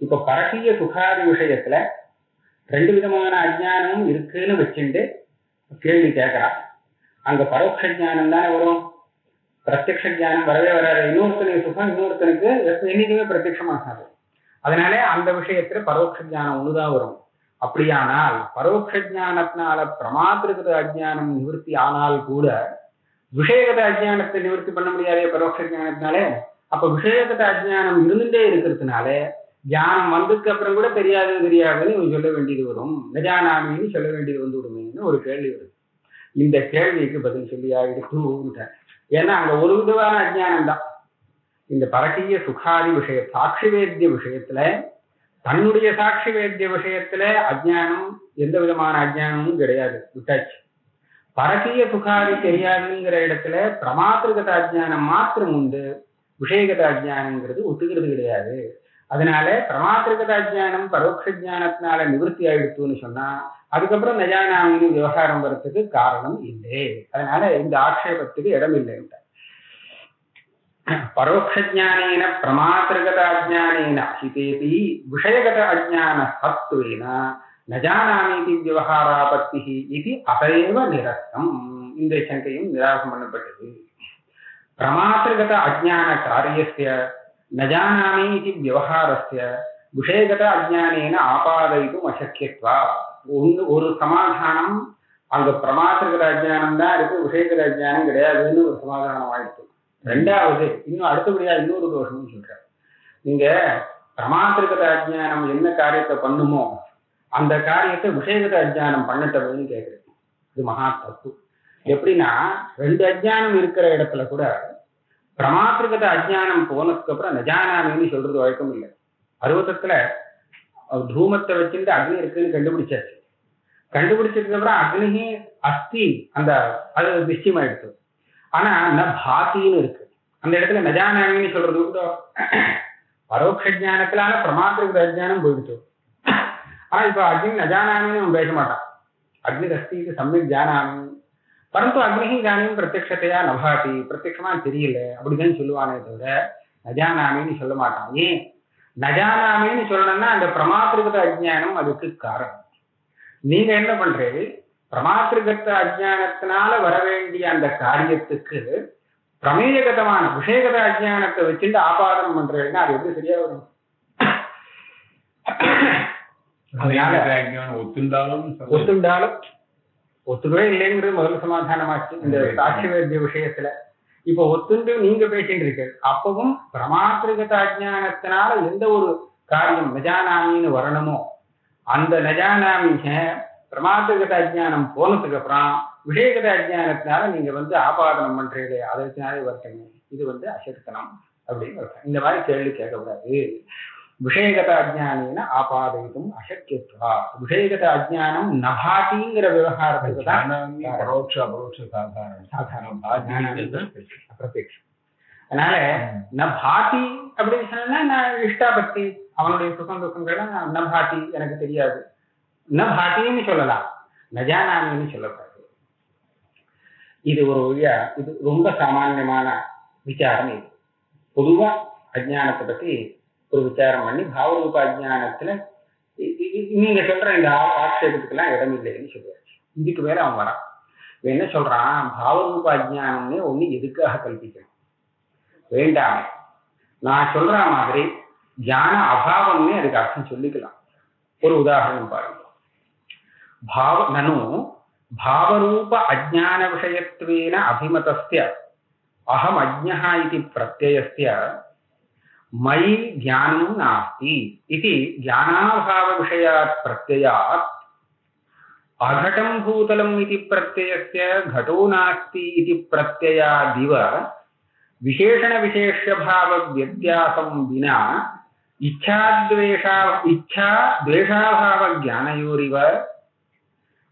இப்ப பரகீய சுகாதி விஷயத்துல ரெண்டு விதமான அஜ்ஞானமும் இருக்குன்னு வச்சுட்டு கேள்வி கேட்கிறான். அங்க பரோட்ச ஜானம் தானே வரும், பிரத்யக்ஷ ஜானம் வரவே வராது. இன்னொருத்தனுக்கு சுகம் இன்னொருத்தனுக்கு என்னைக்குமே பிரத்யட்சமாகாது. அதனால அந்த விஷயத்துல பரோட்ச ஜானம் ஒண்ணுதான் வரும். அப்படியானால் பரோட்ச ஜானத்தினால பிரமாத்திருகத அஜ்ஞானம் நிவர்த்தி ஆனால் கூட விஷயகத அஜ்ஞானத்தை நிவர்த்தி பண்ண முடியாதே பரோட்ச ஜானத்தினாலே. அப்ப விஷயகத அஜ்ஞானம் இருந்துட்டே இருக்கிறதுனால ஜானம் வந்ததுக்கு அப்புறம் கூட தெரியாதுன்னு சொல்ல வேண்டியது வரும், நஜானாமின்னு சொல்ல வேண்டியது வந்து விடுமேன்னு ஒரு கேள்வி வருது. இந்த கேள்விக்கு பதில் சொல்லியா எடுத்து. ஏன்னா அங்க ஒரு விதமான அஜ்ஞானம் தான். இந்த பரகீய சுகாதி விஷய சாட்சி வேத்திய விஷயத்துல தன்னுடைய சாட்சி வேத்திய விஷயத்துல அஜ்ஞானம் எந்த விதமான அஜ்ஞானமும் கிடையாது, விட்டாச்சு. பரகீய சுகாதி தெரியாதுங்கிற இடத்துல பிரமாத்திருகத அஜ்ஞானம் மாத்திரம் உண்டு, விஷயகத அஜ்ஞானங்கிறது ஒத்துக்கிறது கிடையாது. அதனால பிரமாத்திருகத அஜ்ஞானம் பரோட்ச ஜானத்தினால நிவர்த்தி ஆயிடுத்துன்னு சொன்னா அதுக்கப்புறம் நஜானாமின்னு விவகாரம் வர்றதுக்கு காரணம் இல்லை. அதனால இந்த ஆட்சேபத்துக்கு இடம் இல்லை. பரோட்சஜானேன பிரமாத்திருகத அஜ்ஞானேன அசிதேபி விஷயகத அஜ்ஞான சத்வேன நஜானாமீதி விவகாராபத்தி இது அதையேவ நிரஸ்தம். இந்த சங்கையும் நிராசம் பண்ணப்பட்டது. பிரமாத்திருகத அஜ்ஞான காரியஸ்ய நஜானாமி இது விவகாரஸ்ய விஷயகத அஜ்ஞானேன ஆபாதயிதும் அசக்கியத்வா. ஒரு சமாதானம், அங்க பிரமாத்திருகத அஜ்ஞானம் தான் இருக்கு, விஷயகத அஜ்ஞானம் கிடையாதுன்னு ஒரு சமாதானம் ஆயிடுச்சு. ரெண்டாவது இன்னும் அடுத்தபடியா இன்னொரு தோஷம்னு சொல்றாரு. நீங்க பிரமாத்திருகத அஜ்ஞானம் என்ன காரியத்தை பண்ணுமோ அந்த காரியத்தை விஷயகத அஜ்ஞானம் பண்ணட்டதுன்னு கேட்குறது. இது மகா தப்பு. எப்படின்னா ரெண்டு அஜ்ஞானம் இருக்கிற இடத்துல கூட பிரமாத்திருகத அஜ்ஞானம் போனதுக்கு அப்புறம் நஜானாமின்னு சொல்றது வழக்கம் இல்லை. பருவத்துல தூமத்தை வச்சுட்டு அக்னி இருக்குன்னு கண்டுபிடிச்சாச்சு. கண்டுபிடிச்சதுக்கு அப்புறம் அக்னி அஸ்தி அந்த அது நிச்சயமாயிடுச்சு. ஆனா ந பாத்தின்னு இருக்கு. அந்த இடத்துல நஜானாமின்னு சொல்றது கூட பரோட்ச ஜானத்தினால பிரமாத்திருகத அஜ்ஞானம் போயிடுச்சு. ஆனா இப்ப அக்னி நஜானாமின்னு அவன் பேச மாட்டான். அக்னி அஸ்தி இது சமயக் ஜானாமி பரந்து அக்னி ஜானியும் பிரத்யக்ஷத்தையா நபாதி, பிரத்யக்ஷமா தெரியல அப்படிதான் சொல்லுவானே தவிர நஜானாமின்னு சொல்ல மாட்டான். ஏன் நஜானாமின்னு சொல்லணும்னா அந்த பிரமாத்திருகத அஜ்ஞானம் அதுக்கு காரணம். நீங்க என்ன பண்றீங்க, பிரமாத்திருகத அஜ்ஞானத்தினால வர வேண்டிய அந்த காரியத்துக்கு பிரமேயகதமான விஷயகத அஜ்ஞானத்தை வச்சுட்டு ஆபாதனம் பண்றீங்கன்னா அது எப்படி சரியா வரும்? ஒத்துண்டாலும் ஒத்துக்கவே இல்லைங்கிறது முதல்ல சமாதானமாச்சு இந்த சாட்சி வேத்திய விஷயத்துல. இப்ப ஒத்துண்டு நீங்க பேசிட்டு இருக்க அப்பவும் பிரமாத்திருகத அஜ்ஞானத்தினால எந்த ஒரு காரியம் நஜானாமின்னு வரணுமோ அந்த நஜானாமிக பிரமாத்திருகத அஜ்ஞானம் போனதுக்கு அப்புறம் விஷயகத அஜ்ஞானத்தினால நீங்க ஆபாதனம் பண்றீங்க, அதனாலே வரட்டீங்க. இது அசக்தனம் அப்படின்னு இந்த மாதிரி கேள்வி கேட்கக்கூடாது. விஷயகத அஜ்ஞானேன ஆபாதயிதும் அசக்கியத்வா. விஷயகத அஜ்ஞானம் நபாதிங்கிற விவகாரத்துக்கு தான் பரோட்ச அபரோட்ச சாதாரணம் பிரத்யக்ஷம். அதனால நபாதி அப்படின்னு சொன்னா நான் இஷ்டாபக்தி அவனுடைய சுகம் துக்கங்கள்லாம் நபாதி எனக்கு தெரியாது, நபாத்தின்னு சொல்லலாம், நஜானாமின்னு சொல்லக்கூடாது. இது ஒரு வழியா இது ரொம்ப சாமான்யமான விசாரம். இது பொதுவா அஜ்ஞானத்தை பத்தி ஒரு விசாரம் பண்ணி பாவரூப அஜ்ஞானத்துல நீங்க சொல்ற இந்த ஆட்சேபத்துக்கெல்லாம் இடம் இல்லைன்னு சொல்லுவாச்சு. இதுக்கு மேல அவன் வரான். என்ன சொல்றான், பாவரூப அஜ்ஞானம்னு ஒண்ணு எதுக்காக கல்பிக்கணும் வேண்டாமே, நான் சொல்ற மாதிரி ஞான அபாவம்னு அதுக்கு அர்த்தம் சொல்லிக்கலாம். ஒரு உதாரணம் பாருங்க. நனு பாவரூப அஜ்ஞான விஷயத்வேன அபிமதஸ்ய அகம் அஜ்ஞः இதி பிரத்யயஸ்ய மயி ஞானம் நாஸ்தி இதி ஞானாபாவ விஷயாத் பிரத்யயாத் அகடம் பூதலம் இதி பிரத்யயஸ்ய घटो நாஸ்தி இதி பிரத்யயாதிவ விசேஷண விசேஷ்ய பாவ வித்யாசம் வினா இச்சா द्वेषाभाव ज्ञानयोरिव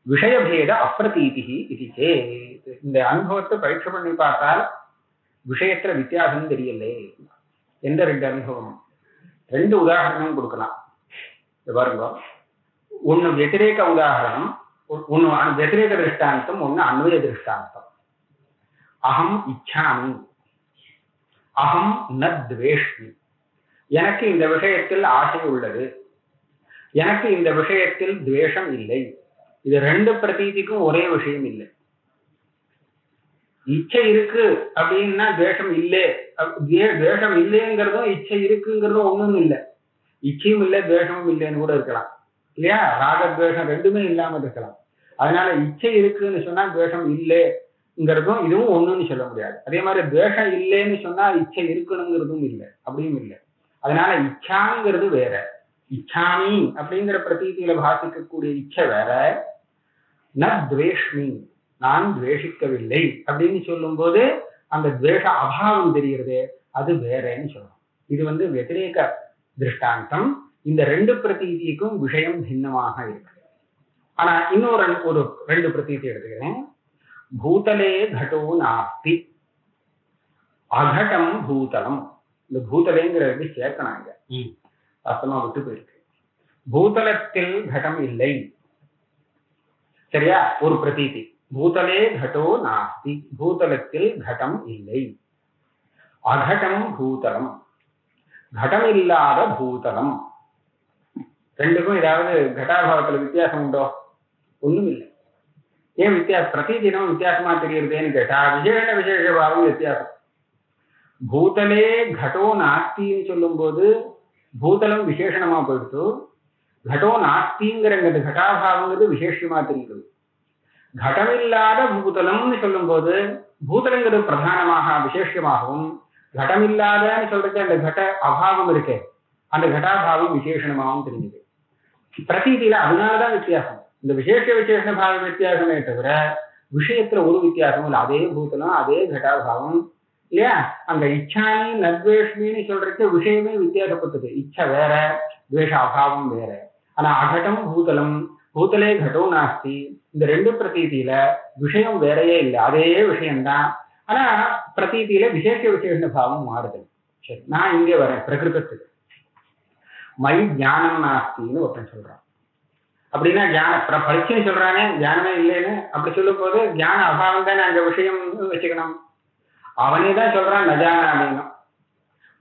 விஷயபேத அப்பிரதீதி இது சேத். இந்த அனுபவத்தை பரீட்சை பண்ணி பார்த்தால் விஷயத்துல வித்தியாசம் தெரியலே. எந்த ரெண்டு அனுபவம்? ரெண்டு உதாரணம் கொடுக்கலாம். பாருங்க, ஒன்னு வத்திரேக உதாரணம், ஒன்னு வத்திரேக திருஷ்டாந்தம், ஒன்னு அன்வய திருஷ்டாந்தம். அகம் இச்சாமி, அகம் ந துவேஷ்மி. எனக்கு இந்த விஷயத்தில் ஆசை உள்ளது, எனக்கு இந்த விஷயத்தில் துவேஷம் இல்லை. இது ரெண்டு பிரதீதிக்கும் ஒரே விஷயம் இல்லை. இச்சை இருக்கு அப்படின்னா துவேஷம் இல்லை, துவேஷம் இல்லைங்கிறதும் இச்சை இருக்குங்கிறதும் ஒண்ணும் இல்லை. இச்சையும் இல்லை துவேஷமும் இல்லைன்னு கூட இருக்கலாம் இல்லையா? ராகத்வேஷம் ரெண்டுமே இல்லாம இருக்கலாம். அதனால இச்சை இருக்குன்னு சொன்னா துவேஷம் இல்லைங்கிறதும் இதுவும் ஒண்ணுன்னு சொல்ல முடியாது. அதே மாதிரி துவேஷம் இல்லைன்னு சொன்னா இச்சை இருக்கணுங்கிறதும் இல்லை, அப்படியும் இல்லை. அதனால இச்சாங்கிறது வேற, இச்சாமி அப்படிங்கிற பிரதீதியில பாசிக்கக்கூடிய இச்சை வேற. ந துவேஷ்மி, நான் துவேஷிக்கவில்லை அப்படின்னு சொல்லும் போது அந்த துவேஷ அபாவம் தெரிகிறது, அது வேறன்னு சொல்லணும். இது வத்திரேக திருஷ்டாந்தம், இந்த ரெண்டு பிரதீதிக்கும் விஷயம் பின்னமாக இருக்கு. ஆனா இன்னொரு ஒரு ரெண்டு பிரதீதி எடுத்துக்கிறேன். பூதலே கடோ நாஸ்தி, அகடம் பூதலம். இந்த பூதலேங்கிறது சேர்க்கணாங்க, அர்த்தமா விட்டு போயிருக்கு. பூதலத்தில் கடம் இல்லை, சரியா? ஒரு பிரதீதி. பூதலே கடோ நாஸ்தி, பூதலத்தில் கடம் இல்லை. அகடம் பூதலம், கடம் இல்லாத பூதலம். ரெண்டுக்கும் ஏதாவது கட்டாபாவத்துல வித்தியாசம் உண்டோ? ஒண்ணும் இல்லை. ஏன் வித்தியாசம்? பிரதிதினம் வித்தியாசமா தெரியுறதுன்னு கேட்டா விசேஷ விசேஷபாவம் வித்தியாசம். பூதலே கடோ நாஸ்தின்னு சொல்லும் போது பூதலம் விசேஷணமா போயிடுத்து, கடோ நாஸ்திங்கிற கட்டாபாவங்கிறது விசேஷமா தெரியுது. கடமில்லாத பூதலம்னு சொல்லும் போது பூதலங்கிறது பிரதானமாக விசேஷமாகவும், கடமில்லாதன்னு சொல்றது அந்த கட அபாவம் இருக்கே, அந்த கட்டாபாவம் விசேஷணமாகவும் தெரிஞ்சுது. பிரதீதியில அதனாலதான் வித்தியாசம். இந்த விசேஷ விசேஷ பாவ வித்தியாசமே தவிர விஷயத்துல ஒரு வித்தியாசமும் இல்லை. அதே பூதலம், அதே கட்டாபாவம் இல்லையா? அங்க இச்சானி நத்வேஷ்மின்னு சொல்றதுக்கு விஷயமே வித்தியாசப்பட்டது. இச்சை வேற, துவேஷ அபாவம் வேற. ஆனா அகடம் பூதலம், பூதலே கடோ நாஸ்தி, இந்த ரெண்டு பிரதீதியில விஷயம் வேறையே இல்லை, அதே விஷயம்தான். ஆனா பிரதீதியில விசேஷ விசேஷ பாவம் மாறுது. சரி, நான் இங்கே வரேன் பிரகிருதத்துக்கு. மை ஞானம் நாஸ்தின்னு ஒருத்தன் சொல்றான். அப்படின்னா ஞான பரிச்சயம் சொல்றானே, ஞானமே இல்லைன்னு. அப்படி சொல்லும் போது ஞான அபாவம் தானே அந்த விஷயம் வச்சுக்கணும். அவனே தான் சொல்றான் நஜானாமின்னு.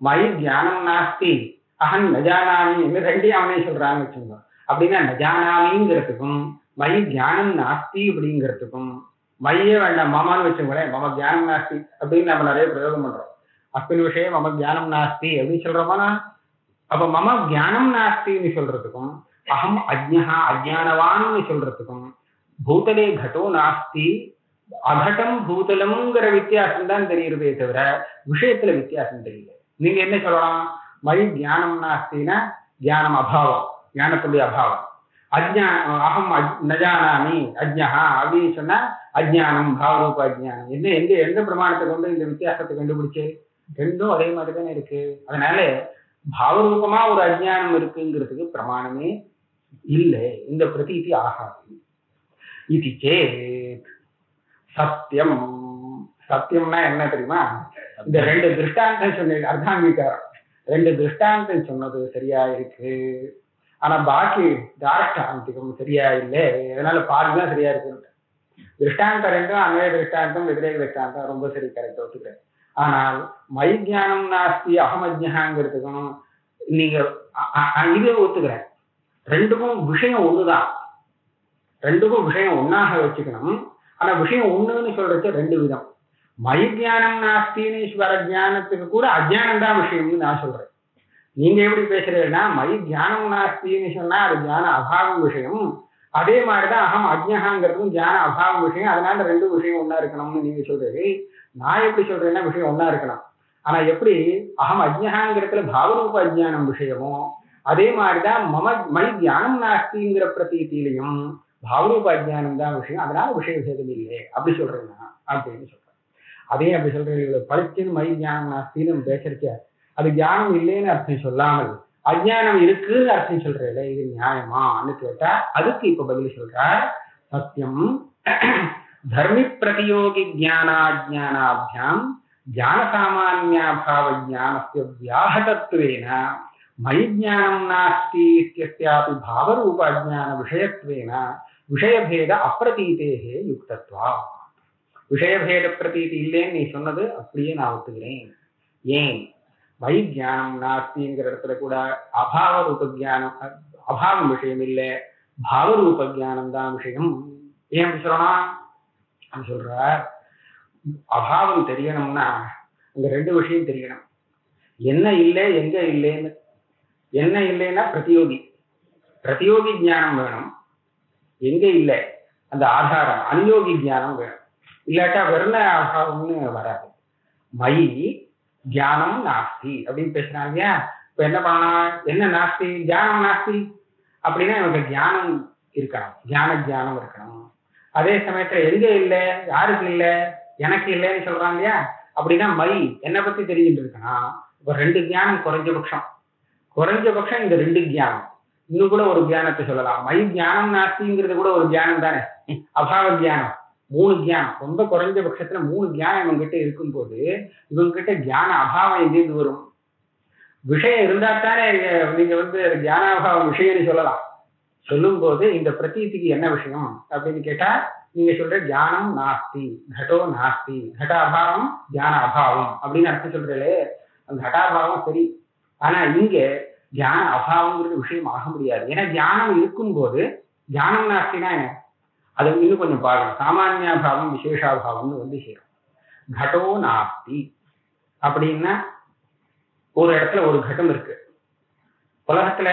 மை ஞானம் நாஸ்தி அகன் நஜானாமி ரெண்டையும் அவனே சொல்றான்னு வச்சுக்கோங்க. அப்படின்னா நஜானாமிங்கிறதுக்கும் மை ஞானம் நாஸ்தி அப்படிங்கிறதுக்கும், மையே வேண்டாம் மமான்னு வச்சுக்கோங்களேன், மம ஞானம் நாஸ்தி அப்படின்னு நம்ம நிறைய பிரயோகம் பண்றோம். அஸ்மின் விஷயம் மம ஞானம் நாஸ்தி அப்படின்னு சொல்றோமா? அப்ப மம ஞானம் நாஸ்தின்னு சொல்றதுக்கும், அகம் அஜ்ஞா அஜ்ஞானவான்னு சொல்றதுக்கும், பூதலே கடோ நாஸ்தி அகடம் பூதலம்ங்கிற வித்தியாசம் தான் தெரியுறதே தவிர விஷயத்துல வித்தியாசம் தெரியல. நீங்க என்ன சொல்லலாம்? மை ஞானம் நாஸ்தினா ஞானம் அபாவம், ஞானத்துடைய அபாவம். அகம் நஜானாமி அஜ்ஞா அப்படின்னு சொன்னா அஜ்ஞானம், பாவரூப அஜ்ஞானம். என்ன எந்த பிரமாணத்தை கொண்டு இந்த வித்தியாசத்தை கண்டுபிடிச்சு? ரெண்டும் ஒரே மாதிரி தானே இருக்கு. அதனால பாவரூபமா ஒரு அஜ்ஞானம் இருக்குங்கிறதுக்கு பிரமாணமே இல்லை. இந்த பிரதீதி ஆகாது. இது சேத் சத்தியம். சத்தியம்னா என்ன தெரியுமா? இந்த ரெண்டு திருஷ்டாந்தம் சொன்ன அர்த்தாங்கீகாரம், ரெண்டு திருஷ்டாந்தம் சொன்னது சரியா இருக்கு, ஆனா பாக்கி தாஷ்டாந்திகம் சரியா இல்லை. அதனால பாருதான் சரியா இருக்கு. திருஷ்டாந்தம் ரெண்டும் அன்வய திருஷ்டாந்தம் விதிரேக திருஷ்டாந்தம் ரொம்ப சரி, கரெக்ட் ஒத்துக்கிறேன். ஆனால் மை ஞானம் நாஸ்தி அகமஜ்ஞாங்கிறதுக்கும் நீங்க இது ஒத்துக்கிறேன். ரெண்டுக்கும் விஷயம் ஒண்ணுதான், ரெண்டுக்கும் விஷயம் ஒன்னாக வச்சுக்கணும். ஆனா விஷயம் ஒண்ணுன்னு சொல்றது ரெண்டு விதம். மை ஞானம் நாஸ்தின்னு வர ஞானத்துக்கு கூட அஜ்ஞானம் தான் விஷயம்னு நான் சொல்றேன். நீங்க எப்படி பேசுறீங்கன்னா மை ஞானம் நாஸ்தின்னு சொன்னா அது ஞான அபாவம் விஷயம், அதே மாதிரிதான் அகம் அஜ்ஞாங்கிறதும் ஞான அபாவம் விஷயம். அதனால ரெண்டு விஷயம் ஒன்னா இருக்கணும்னு நீங்க சொல்றீங்க. நான் எப்படி சொல்றேன்னா விஷயம் ஒன்னா இருக்கணும். ஆனா எப்படி அகம் அஜ்ஞாங்கிறதுல பாவரூப அஜ்ஞானம் விஷயமோ, அதே மாதிரிதான் மை ஞானம் நாஸ்திங்கிற பிரதீதியிலையும் பாவரூப அஜ்ஞானம் தான் விஷயம். அதனால விஷய விசேதம் இல்லை அப்படி சொல்றேன்னா அப்படின்னு சொல்றேன். அதே அப்படி சொல்றீங்க பளிச்சுன்னு மை ஞானம் நாஸ்தின்னு பேசுறச்ச அது ஞானம் இல்லைன்னு அர்த்தம் சொல்லாமல் அஜ்ஞானம் இருக்குன்னு அர்த்தம் சொல்றேன். இது நியாயமான்னு கேட்டா அதுக்கு இப்ப பதில் சொல்ற. சத்தியம் தர்மி பிரதியோகி ஜானாஜானாபியாம் ஜான சாமான்யாபாவ ஜானஸ்ய வியாஹதத்வேன மை ஞானம் நாஸ்தி இத்யஸ்யாபி பாவரூப அஜ்ஞான விஷயத்வேன விஷயபேத அப்பிரதீதேஹே யுக்தத்வா. விஷயபேத பிரதீதி இல்லைன்னு நீ சொன்னது அப்படியே நான் ஒத்துக்கிறேன். ஏன்? மை ஞானம் நாஸ்திங்கிற இடத்துல கூட அபாவ ரூப ஜானம், அபாவம் விஷயம் இல்லை, பாவரூப ஜானம் தான் விஷயம். ஏன் அப்படி சொல்லணும்? அப்படி சொல்ற அபாவம் தெரியணும்னா இந்த ரெண்டு விஷயம் தெரியணும். என்ன இல்லை எங்க இல்லைன்னு. என்ன இல்லைன்னா பிரதியோகி, பிரதியோகி ஞானம் வேணும். எங்க இல்லை அந்த ஆதாரம் அனுயோகி ஞானம் வேணும். இல்லாட்டா வெறும் அபாவம்னு வராது. மை ஞானம் நாஸ்தி அப்படின்னு பேசுறாங்க. இப்ப என்ன பண்ணலாம்? என்ன நாஸ்தி? ஞானம் நாஸ்தி அப்படின்னா இவங்க ஞானம் இருக்கணும், ஞானம் இருக்கணும். அதே சமயத்துல எங்க இல்லை, யாருக்கு இல்லை, எனக்கு இல்லைன்னு சொல்றாங்க இல்லையா? அப்படின்னா மை என்னை பத்தி தெரிஞ்சுட்டு இருக்கணும். இப்ப ரெண்டு ஞானம் குறைஞ்சபட்சம். குறைஞ்சபட்சம் இந்த ரெண்டு தியானம். இன்னும் கூட ஒரு தியானத்தை சொல்லலாம். மை தியானம் நாஸ்திங்கிறது கூட ஒரு தியானம் தானே, அபாவ தியானம். 3 தியானம், ரொம்ப குறைஞ்சபட்சத்துல 3 தியானம் இவங்கிட்ட இருக்கும்போது இவங்கிட்ட தியான அபாவம் எங்கேருந்து வரும்? விஷயம் இருந்தா தானே நீங்க தியானாபாவம் விஷயம்னு சொல்லலாம். சொல்லும் போது இந்த பிரதீதிக்கு என்ன விஷயம் அப்படின்னு கேட்டா, நீங்க சொல்ற தியானம் நாஸ்தி, கடோ நாஸ்தி, கட அபாவம் தியான அபாவம் அப்படின்னு அர்த்தம் சொல்றீங்களே, அந்த கடாபாவம் சரி. ஆனா இங்க தியான அபாவங்கிறது விஷயம் ஆக முடியாது. ஏன்னா தியானம் இருக்கும்போது தியானம் நாஸ்தினா என்ன, அது இன்னும் கொஞ்சம் பார்க்கணும். சாமானியாபாவம் விசேஷாபாவம்னு செய்யும். கடோ நாஸ்தி அப்படின்னா ஒரு இடத்துல ஒரு கட்டம் இருக்கு, உலகத்துல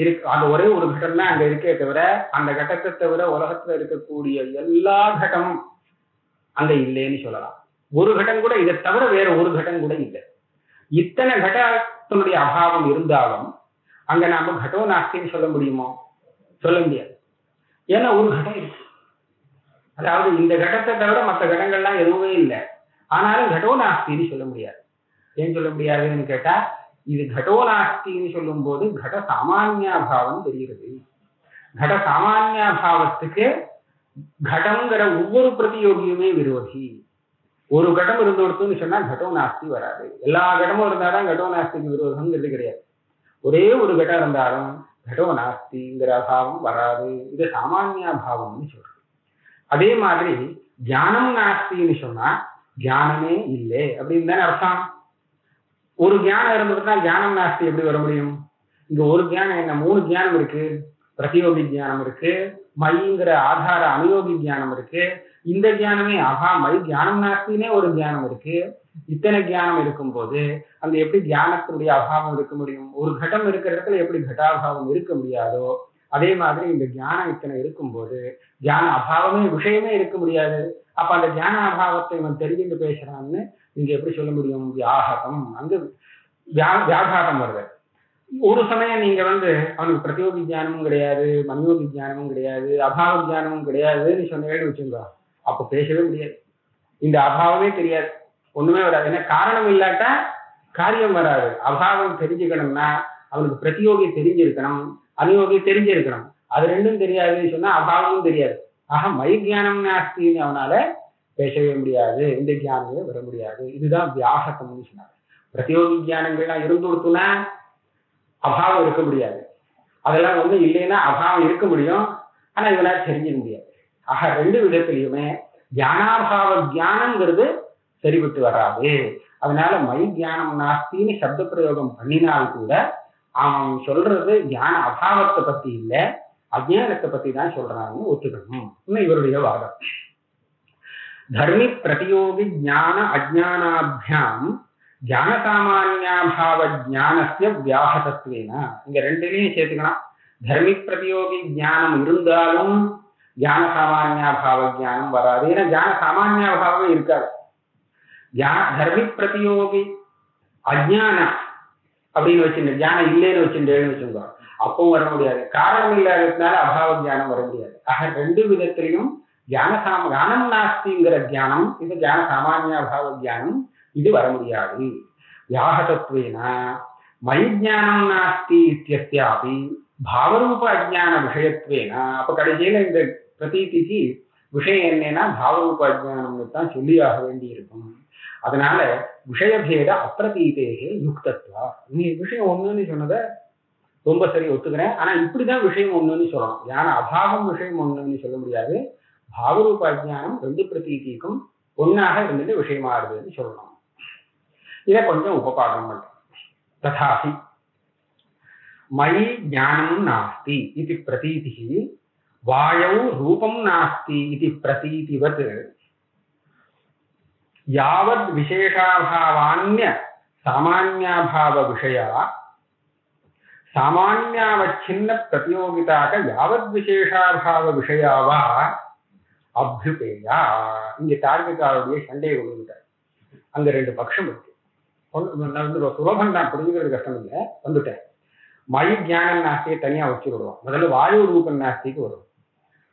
இருக்கு, அந்த ஒரே ஒரு கட்டம் தான் அங்க இருக்கே தவிர அந்த கட்டத்தை தவிர உலகத்துல இருக்கக்கூடிய எல்லா கட்டமும் அங்க இல்லைன்னு சொல்லலாம். ஒரு கட்டம் கூட இதை தவிர வேற ஒரு கட்டம் கூட இல்லை. இத்தனை கடத்தினுடைய அபாவம் இருந்தாலும் அங்க நாம கடோ நாஸ்தின்னு சொல்ல முடியுமோ? சொல்ல முடியாது. ஏன்னா ஒரு கட்டம் இருக்கு, அதாவது இந்த கட்டத்தை தவிர மற்ற கடங்கள்லாம் எதுவுமே இல்லை. ஆனாலும் கடோ நாஸ்தின்னு சொல்ல முடியாது. ஏன் சொல்ல முடியாதுன்னு கேட்டா, இது கடோ நாஸ்தின்னு சொல்லும் போது கட சாமானியாபாவம் தெரிகிறது. கட சாமானியாபாவத்துக்கு கடம்ங்கிற ஒவ்வொரு பிரதியோகியுமே விரோதி. ஒரு கடம் இருந்து கொடுத்துன்னு சொன்னா கடோ நாஸ்தி வராது. எல்லா கடமும் இருந்தாதான் கடோ நாஸ்திக்கு விரோதம்ங்கிறது கிடையாது. ஒரே ஒரு கடம் இருந்தாலும் கடோ நாஸ்திங்கிற அபாவம் வராது. இது சாமானியாபாவம்னு சொல்றது. அதே மாதிரி தியானம் நாஸ்தின்னு சொன்னா தியானமே இல்லை அப்படின்னு தானே அர்த்தம். ஒரு தியானம் இருந்ததுன்னா தியானம் நாஸ்தி எப்படி வர முடியும்? இங்க ஒரு தியானம் என்ன, 3 தியானம் இருக்கு. பிரதியோகி தியானம் இருக்கு, மைங்கிற ஆதார அனுயோகி தியானம் இருக்கு. இந்த தியானமே மை தியானம் நாஸ்தினே ஒரு தியானம் இருக்கு. இத்தனை தியானம் இருக்கும்போது அங்க எப்படி தியானத்தினுடைய அபாவம் இருக்க முடியும்? ஒரு கட்டம் இருக்கிற இடத்துல எப்படி கட்டாபாவம் இருக்க முடியாதோ அதே மாதிரி இந்த தியானம் இத்தனை இருக்கும்போது தியான அபாவமே விஷயமே இருக்க முடியாது. அப்ப அந்த தியான அபாவத்தை இவன் தெரிஞ்சுட்டு பேசுறான்னு நீங்க எப்படி சொல்ல முடியும்? வியாகதம், அங்க வியாகாதம் வருது. ஒரு சமயம் நீங்க அவனுக்கு பிரதியோகி தியானமும் கிடையாது, மனியோகி தியானமும் கிடையாது, அபாவ தியானமும் கிடையாதுன்னு சொன்னேன்னு வச்சுங்க, அப்ப பேசவே முடியாது. இந்த அபாவமே தெரியாது, ஒண்ணுமே வராது. ஏன்னா காரணம் இல்லாட்டா காரியம் வராது. அபாவம் தெரிஞ்சுக்கணும்னா அவனுக்கு பிரதியோகி தெரிஞ்சிருக்கணும், அனுயோகி தெரிஞ்சிருக்கணும். அது ரெண்டும் தெரியாதுன்னு சொன்னா அபாவமும் தெரியாது. ஆக மை தியானம் நாஸ்தின்னு அவனால பேசவே முடியாது, இந்த தியானமே வர முடியாது. இதுதான் வியாகதம்னு சொன்னாங்க. பிரதியோகி தியானங்கள்லாம் இருந்து கொடுத்துனா அபாவம் இருக்க முடியாது. அதெல்லாம் இல்லைன்னா அபாவம் இருக்க முடியும், ஆனா இவனால தெரிஞ்சிக்க முடியாது. ஆக ரெண்டு விதத்திலையுமே தியானாபாவ தியானங்கிறது சரிபட்டு வராது. அதனால மை தியானம் நாஸ்தின்னு சப்த பிரயோகம் பண்ணினால் கூட அவன் சொல்றது தியான அபாவத்தை பத்தி இல்லை, அஜ்ஞானத்தை பத்தி தான் சொல்றான்னு ஒத்துக்கணும். இவருடைய வாதம். தர்மி பிரதியோகி ஞான அஜ்ஞானாபியாம் தியான சாமானியாபாவ ஞானஸ்ய வியாகதத்வேன. இங்க ரெண்டுலையும் சேர்த்துக்கலாம். தர்மி பிரதியோகி ஞானம் இருந்தாலும் தியான சாமானியாபாவ ஞானம் வராது. ஏன்னா தியான சாமானியாபாவமே இருக்காது. தர்மி பிரதியோகி அஜ்ஞானம் அப்படின்னு வச்சுட்டு தியானம் இல்லைன்னு வச்சுட்டேன்னு வச்சுக்கோ, அப்பவும் வர முடியாது. காரணம் இல்லாததுனால அபாவ தியானம் வர முடியாது. ஆக ரெண்டு விதத்திலையும் ஞானம் நாஸ்திங்கிற தியானம், இது தியான சாமானியாபாவ தியானம், இது வர முடியாது. வியாகதத்வேன மை ஞானம் நாஸ்தி இத்தியஸ்யாபி பாவரூப அஜ்ஞான விஷயத்வேன. அப்ப கடைசியில இந்த பிரதீதிக்கு விஷயம் என்னன்னா பாவரூப அஜ்ஞானம்னு தான் சொல்லியாக வேண்டி இருக்கும். அதனால விஷயபேத அப்பிரதீதேகே யுக்தத்வா. நீ விஷயம் ஒண்ணுன்னு சொன்னதை ரொம்ப சரி ஒத்துக்கிறேன், ஆனா இப்படிதான் விஷயம் ஒண்ணுன்னு சொல்லணும். ஏன்னா அபாவம் விஷயம் ஒண்ணுன்னு சொல்ல முடியாது. பாவரூப அஜ்ஞானம் ரெண்டு பிரதீதிக்கும் ஒன்னாக இருந்துட்டு விஷயமாறுதுன்னு சொல்லணும். இதை கொஞ்சம் உபபாதம் பண்றோம். ததாசி மயி ஞானம் நாஸ்தி இது பிரதீதி வாயௌ ரூபம் நாஸ்தி இது பிரதீதிவத் யாவத் விசேஷாபாவான்ய சாமான்யாபாவ விஷயா சாமான்யாவச்சின்ன பிரதியோகிதாக யாவத் விசேஷாபாவ விஷயாவா அபியுபேயா. இங்க தார்க்கிகாருடைய சண்டையை கொண்டுட்டார். அங்க ரெண்டு பட்சம் இருக்கு. சுலபம் தான், புரிஞ்சுக்கிறது கஷ்டம் இல்லை, வந்துட்டேன். மயி ஞானம் நாஸ்தியை தனியா வச்சு விடுவோம். முதல்ல வாயு ரூபம் நாஸ்திக்கு வரும்.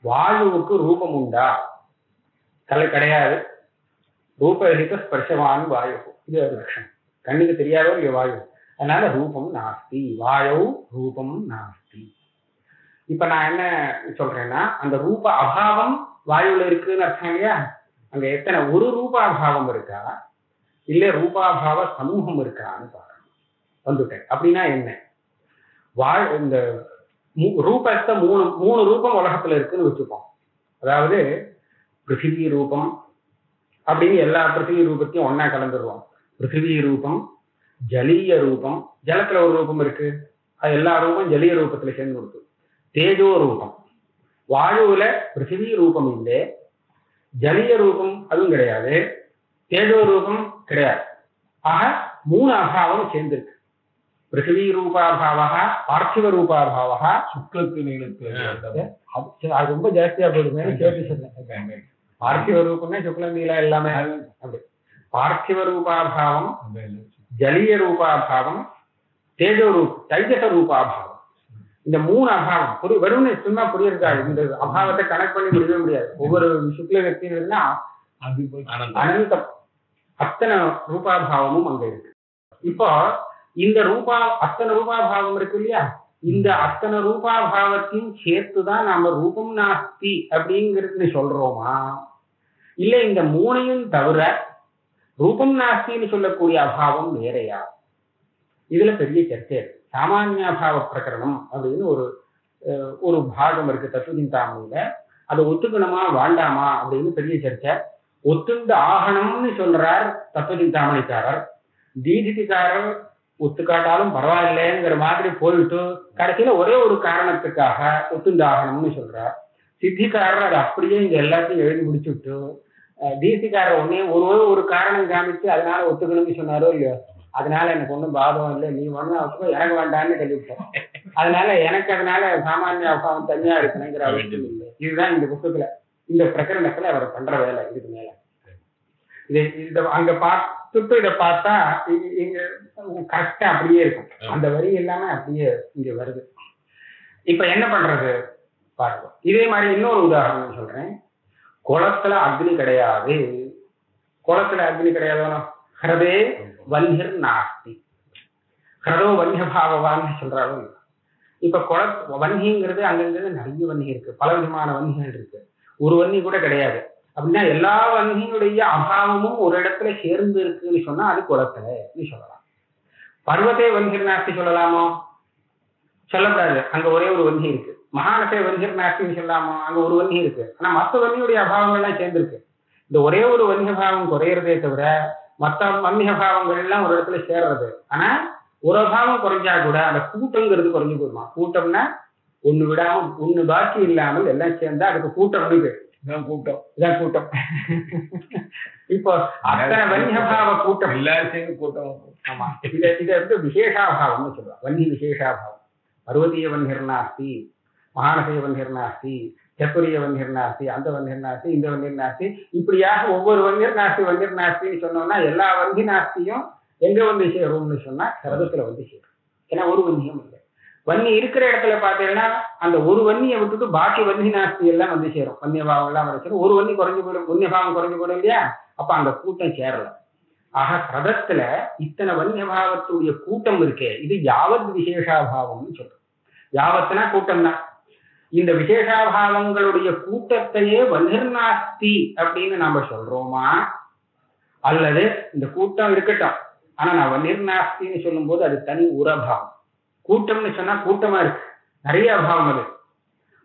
வாயுவுக்கு ரூபம் உண்டா? கிடையாது. ரூபரகித ஸ்பர்ஷவான் வாயு, இது ஒரு லட்சணம். கண்ணுக்கு தெரியாதோ இல்லையோ வாயு, அதனால ரூபம் நாஸ்தி, வாயௌ ரூபம் நாஸ்தி. இப்ப நான் என்ன சொல்றேன்னா, அந்த ரூப அபாவம் வாயுல இருக்குன்னு அர்த்தம் இல்லையா? அங்க எத்தனை ஒரு ரூபாபாவம் இருக்கா இல்ல ரூபாபாவ சமூகம் இருக்கான்னு பாக்கணும். வந்துட்டேன் அப்படின்னா என்ன? இந்த ரூபத்தை மூணு ரூபம் உலகத்துல இருக்குன்னு வச்சுப்போம். அதாவது பிருத்திவி ரூபம் அப்படின்னு எல்லா பிருத்திவி ரூபத்தையும் ஒன்னா கலந்துருவோம். பிருத்திவி ரூபம், ஜலீய ரூபம், ஜலத்துல ஒரு ரூபம் இருக்கு, அது எல்லா ரூபம் ஜலீய ரூபத்துல சேர்ந்து இருக்கு. தேஜோ ரூபம், வாயுல பிருத்திவி ரூபம் இல்லை, ஜலீய ரூபம் அதுவும் கிடையாது, தேஜோ ரூபம் கிடையாது. ஆக மூணு அபாவம் சேர்ந்திருக்கு. பிருத்திவி ரூபாபாவா, பார்த்திவ ரூபாபாவா, சுக்லத்து நீளத்து. அது ரொம்ப ஜாஸ்தியா போயிடுமே சேர்த்து சொன்னேன். பார்த்திவ ரூபம்னா சுக்ல நீளம் எல்லாமே அப்படி. பார்த்திவ ரூபாபாவம், ஜலீய ரூபாபாவம், தேஜோ தைஜச ரூபாபாவம். இந்த மூணு அபாவம் வெறும் சும்மா புரியிருக்காது. இந்த அபாவத்தை கனெக்ட் பண்ணி முடியவே முடியாது. ஒவ்வொரு சுக்ல व्यक्तिனா அனந்தம், அத்தனை ரூபாபாவமும் அங்க இருக்கு. இப்போ இந்த அத்தனை ரூபாபாவம் இருக்கு இல்லையா, இந்த அத்தனை ரூபாபாவத்தையும் சேர்த்துதான் நாம ரூபம் நாஸ்தி அப்படிங்கிறது சொல்றோமா, இல்ல இந்த மூணையும் தவிர ரூபம் நாஸ்தின்னு சொல்லக்கூடிய அபாவம் வேறையா? இதுல பெரிய சர்ச்சை இருக்கு. சாமானியாபாவ பிரகரணம் அப்படின்னு ஒரு பாகம் இருக்கு தத்துவசிந்தாமணியில. அதை ஒத்துக்கணுமா வேண்டாமா அப்படின்னு பெரிய சர்ச்சை. ஒத்துண்டு ஆகணும்னு சொல்றார் தத்துவசிந்தாமணிக்காரர். தீதிகாரர் ஒத்துக்காட்டாலும் பரவாயில்லைங்கிற மாதிரி போயிட்டு கடைசியில ஒரே ஒரு காரணத்துக்காக ஒத்துண்டு ஆகணும்னு சொல்றார். சித்திகாரர் அதை அப்படியே இங்க எல்லாத்தையும் எழுதி முடிச்சுட்டு, தீசிகாரர் ஒன்னே ஒரு காரணம் காமிச்சு அதனால ஒத்துக்கணும்னு சொன்னாரோ இல்லையோ, அதனால எனக்கு ஒன்றும் பாதம் இல்லை, நீ ஒன்றும் அவசியம் எனக்கு வேண்டான்னு சொல்லிவிட்டோம். அதனால எனக்கு அதனால சாமானிய அபாவம் தனியா இருக்கணுங்கிற அவசியம் இல்லை. இதுதான் இந்த புத்தகத்துல இந்த பிரகரணத்துல அவர் பண்ற வேலை. இதுக்கு மேல இதை அங்க பார்த்துட்டு இதை பார்த்தா இங்க கரெக்டா அப்படியே இருக்கும். அந்த வரி எல்லாமே அப்படியே இங்க வருது. இப்ப என்ன பண்றது பாருங்க. இதே மாதிரி இன்னொரு உதாரணம் சொல்றேன். குளத்துல அக்னி கிடையாது. குளத்துல அக்னி கிடையாதுன்னா ஹிரதே வன்னிர் நாஸ்தி. ஹிரதோ வன்னியபாவான்னு சொல்றாலும். இப்ப வன்னிங்கிறது அங்கிருந்து நிறைய வன்னி இருக்கு, பல விதமான வன்னிகள் இருக்கு. ஒரு வன்னி கூட கிடையாது அப்படின்னா எல்லா வன்னியுடைய அபாவமும் ஒரு இடத்துல சேர்ந்து இருக்குன்னு சொன்னா அது குளத்துல சொல்லலாம். பர்வத்தே வன்னிர் நாஸ்தி சொல்லலாமோ? சொல்லக்கூடாது. அங்க ஒரே ஒரு வன்னி இருக்கு. மகானத்தை வன்னிர் நாஸ்தின்னு சொல்லாமோ? அங்க ஒரு வன்னி இருக்கு. ஆனா மற்ற வன்னியுடைய அபாவங்கள்லாம் சேர்ந்துருக்கு. இந்த ஒரே ஒரு வன்னியபாவம் குறையிறதே தவிர மற்ற வன்னியபாவங்கள் எல்லாம் ஒரு இடத்துல சேர்றது. ஆனா ஒரு அபாவம் குறைஞ்சா கூட அந்த கூட்டங்கிறது குறைஞ்சு போடுமா. கூட்டம்னா ஒண்ணு விடாம ஒண்ணு பாக்கி இல்லாமல் எல்லாம் சேர்ந்தா அதுக்கு கூட்டம் இதான் கூட்டம். இப்போ அத்தனை வன்னியபாவ கூட்டம் எல்லாரும் சேர்ந்து கூட்டம். ஆமா, இதை விசேஷாபாவம்னு சொல்லுவா. வன்னி விசேஷாபாவம். பர்வதீய வன்னிர் நாஸ்தி, மகானசய வன்னிர் நாஸ்தி, சத்துரிய வன்னிர் நாஸ்தி, அந்த வன்னிர் நாஸ்தி, இந்த வன்னிர் நாஸ்தி, இப்படியாக ஒவ்வொரு வன்னிர் நாஸ்தின்னு சொன்னோம்னா எல்லா வன்னி நாஸ்தியும் எங்க வந்து சேரும்னு சொன்னா ஹிரதத்துல வந்து சேரும். ஏன்னா ஒரு வன்னியும் இல்லை. வன்னி இருக்கிற இடத்துல பார்த்தீங்கன்னா அந்த ஒரு வன்னியை விட்டுட்டு பாக்கி வன்னி நாஸ்தி எல்லாம் வந்து சேரும். வன்னியபாவம் எல்லாம் வந்து சேரும். ஒரு வன்னி குறைஞ்சு போயிடும், வன்னியபாவம் குறைஞ்சு போயிடும் இல்லையா? அப்ப அந்த கூட்டம் சேரல. ஆக ஹிரதத்துல இத்தனை வன்னியபாவத்துடைய கூட்டம் இருக்கே, இது யாவத் விசேஷாபாவம்னு சொல்றோம். யாவத்துனா கூட்டம் தான். இந்த விசேஷாபாவங்களுடைய கூட்டத்தையே வன்னிர் நாஸ்தி அப்படின்னு நாம சொல்றோமா, அல்லது இந்த கூட்டம் இருக்கட்டும் ஆனா நான் வன்னிர் நாஸ்தின்னு சொல்லும் போது அது தனி உரபாவம். கூட்டம்னு சொன்னா கூட்டமா இருக்கு, நிறைய அபாவம். அது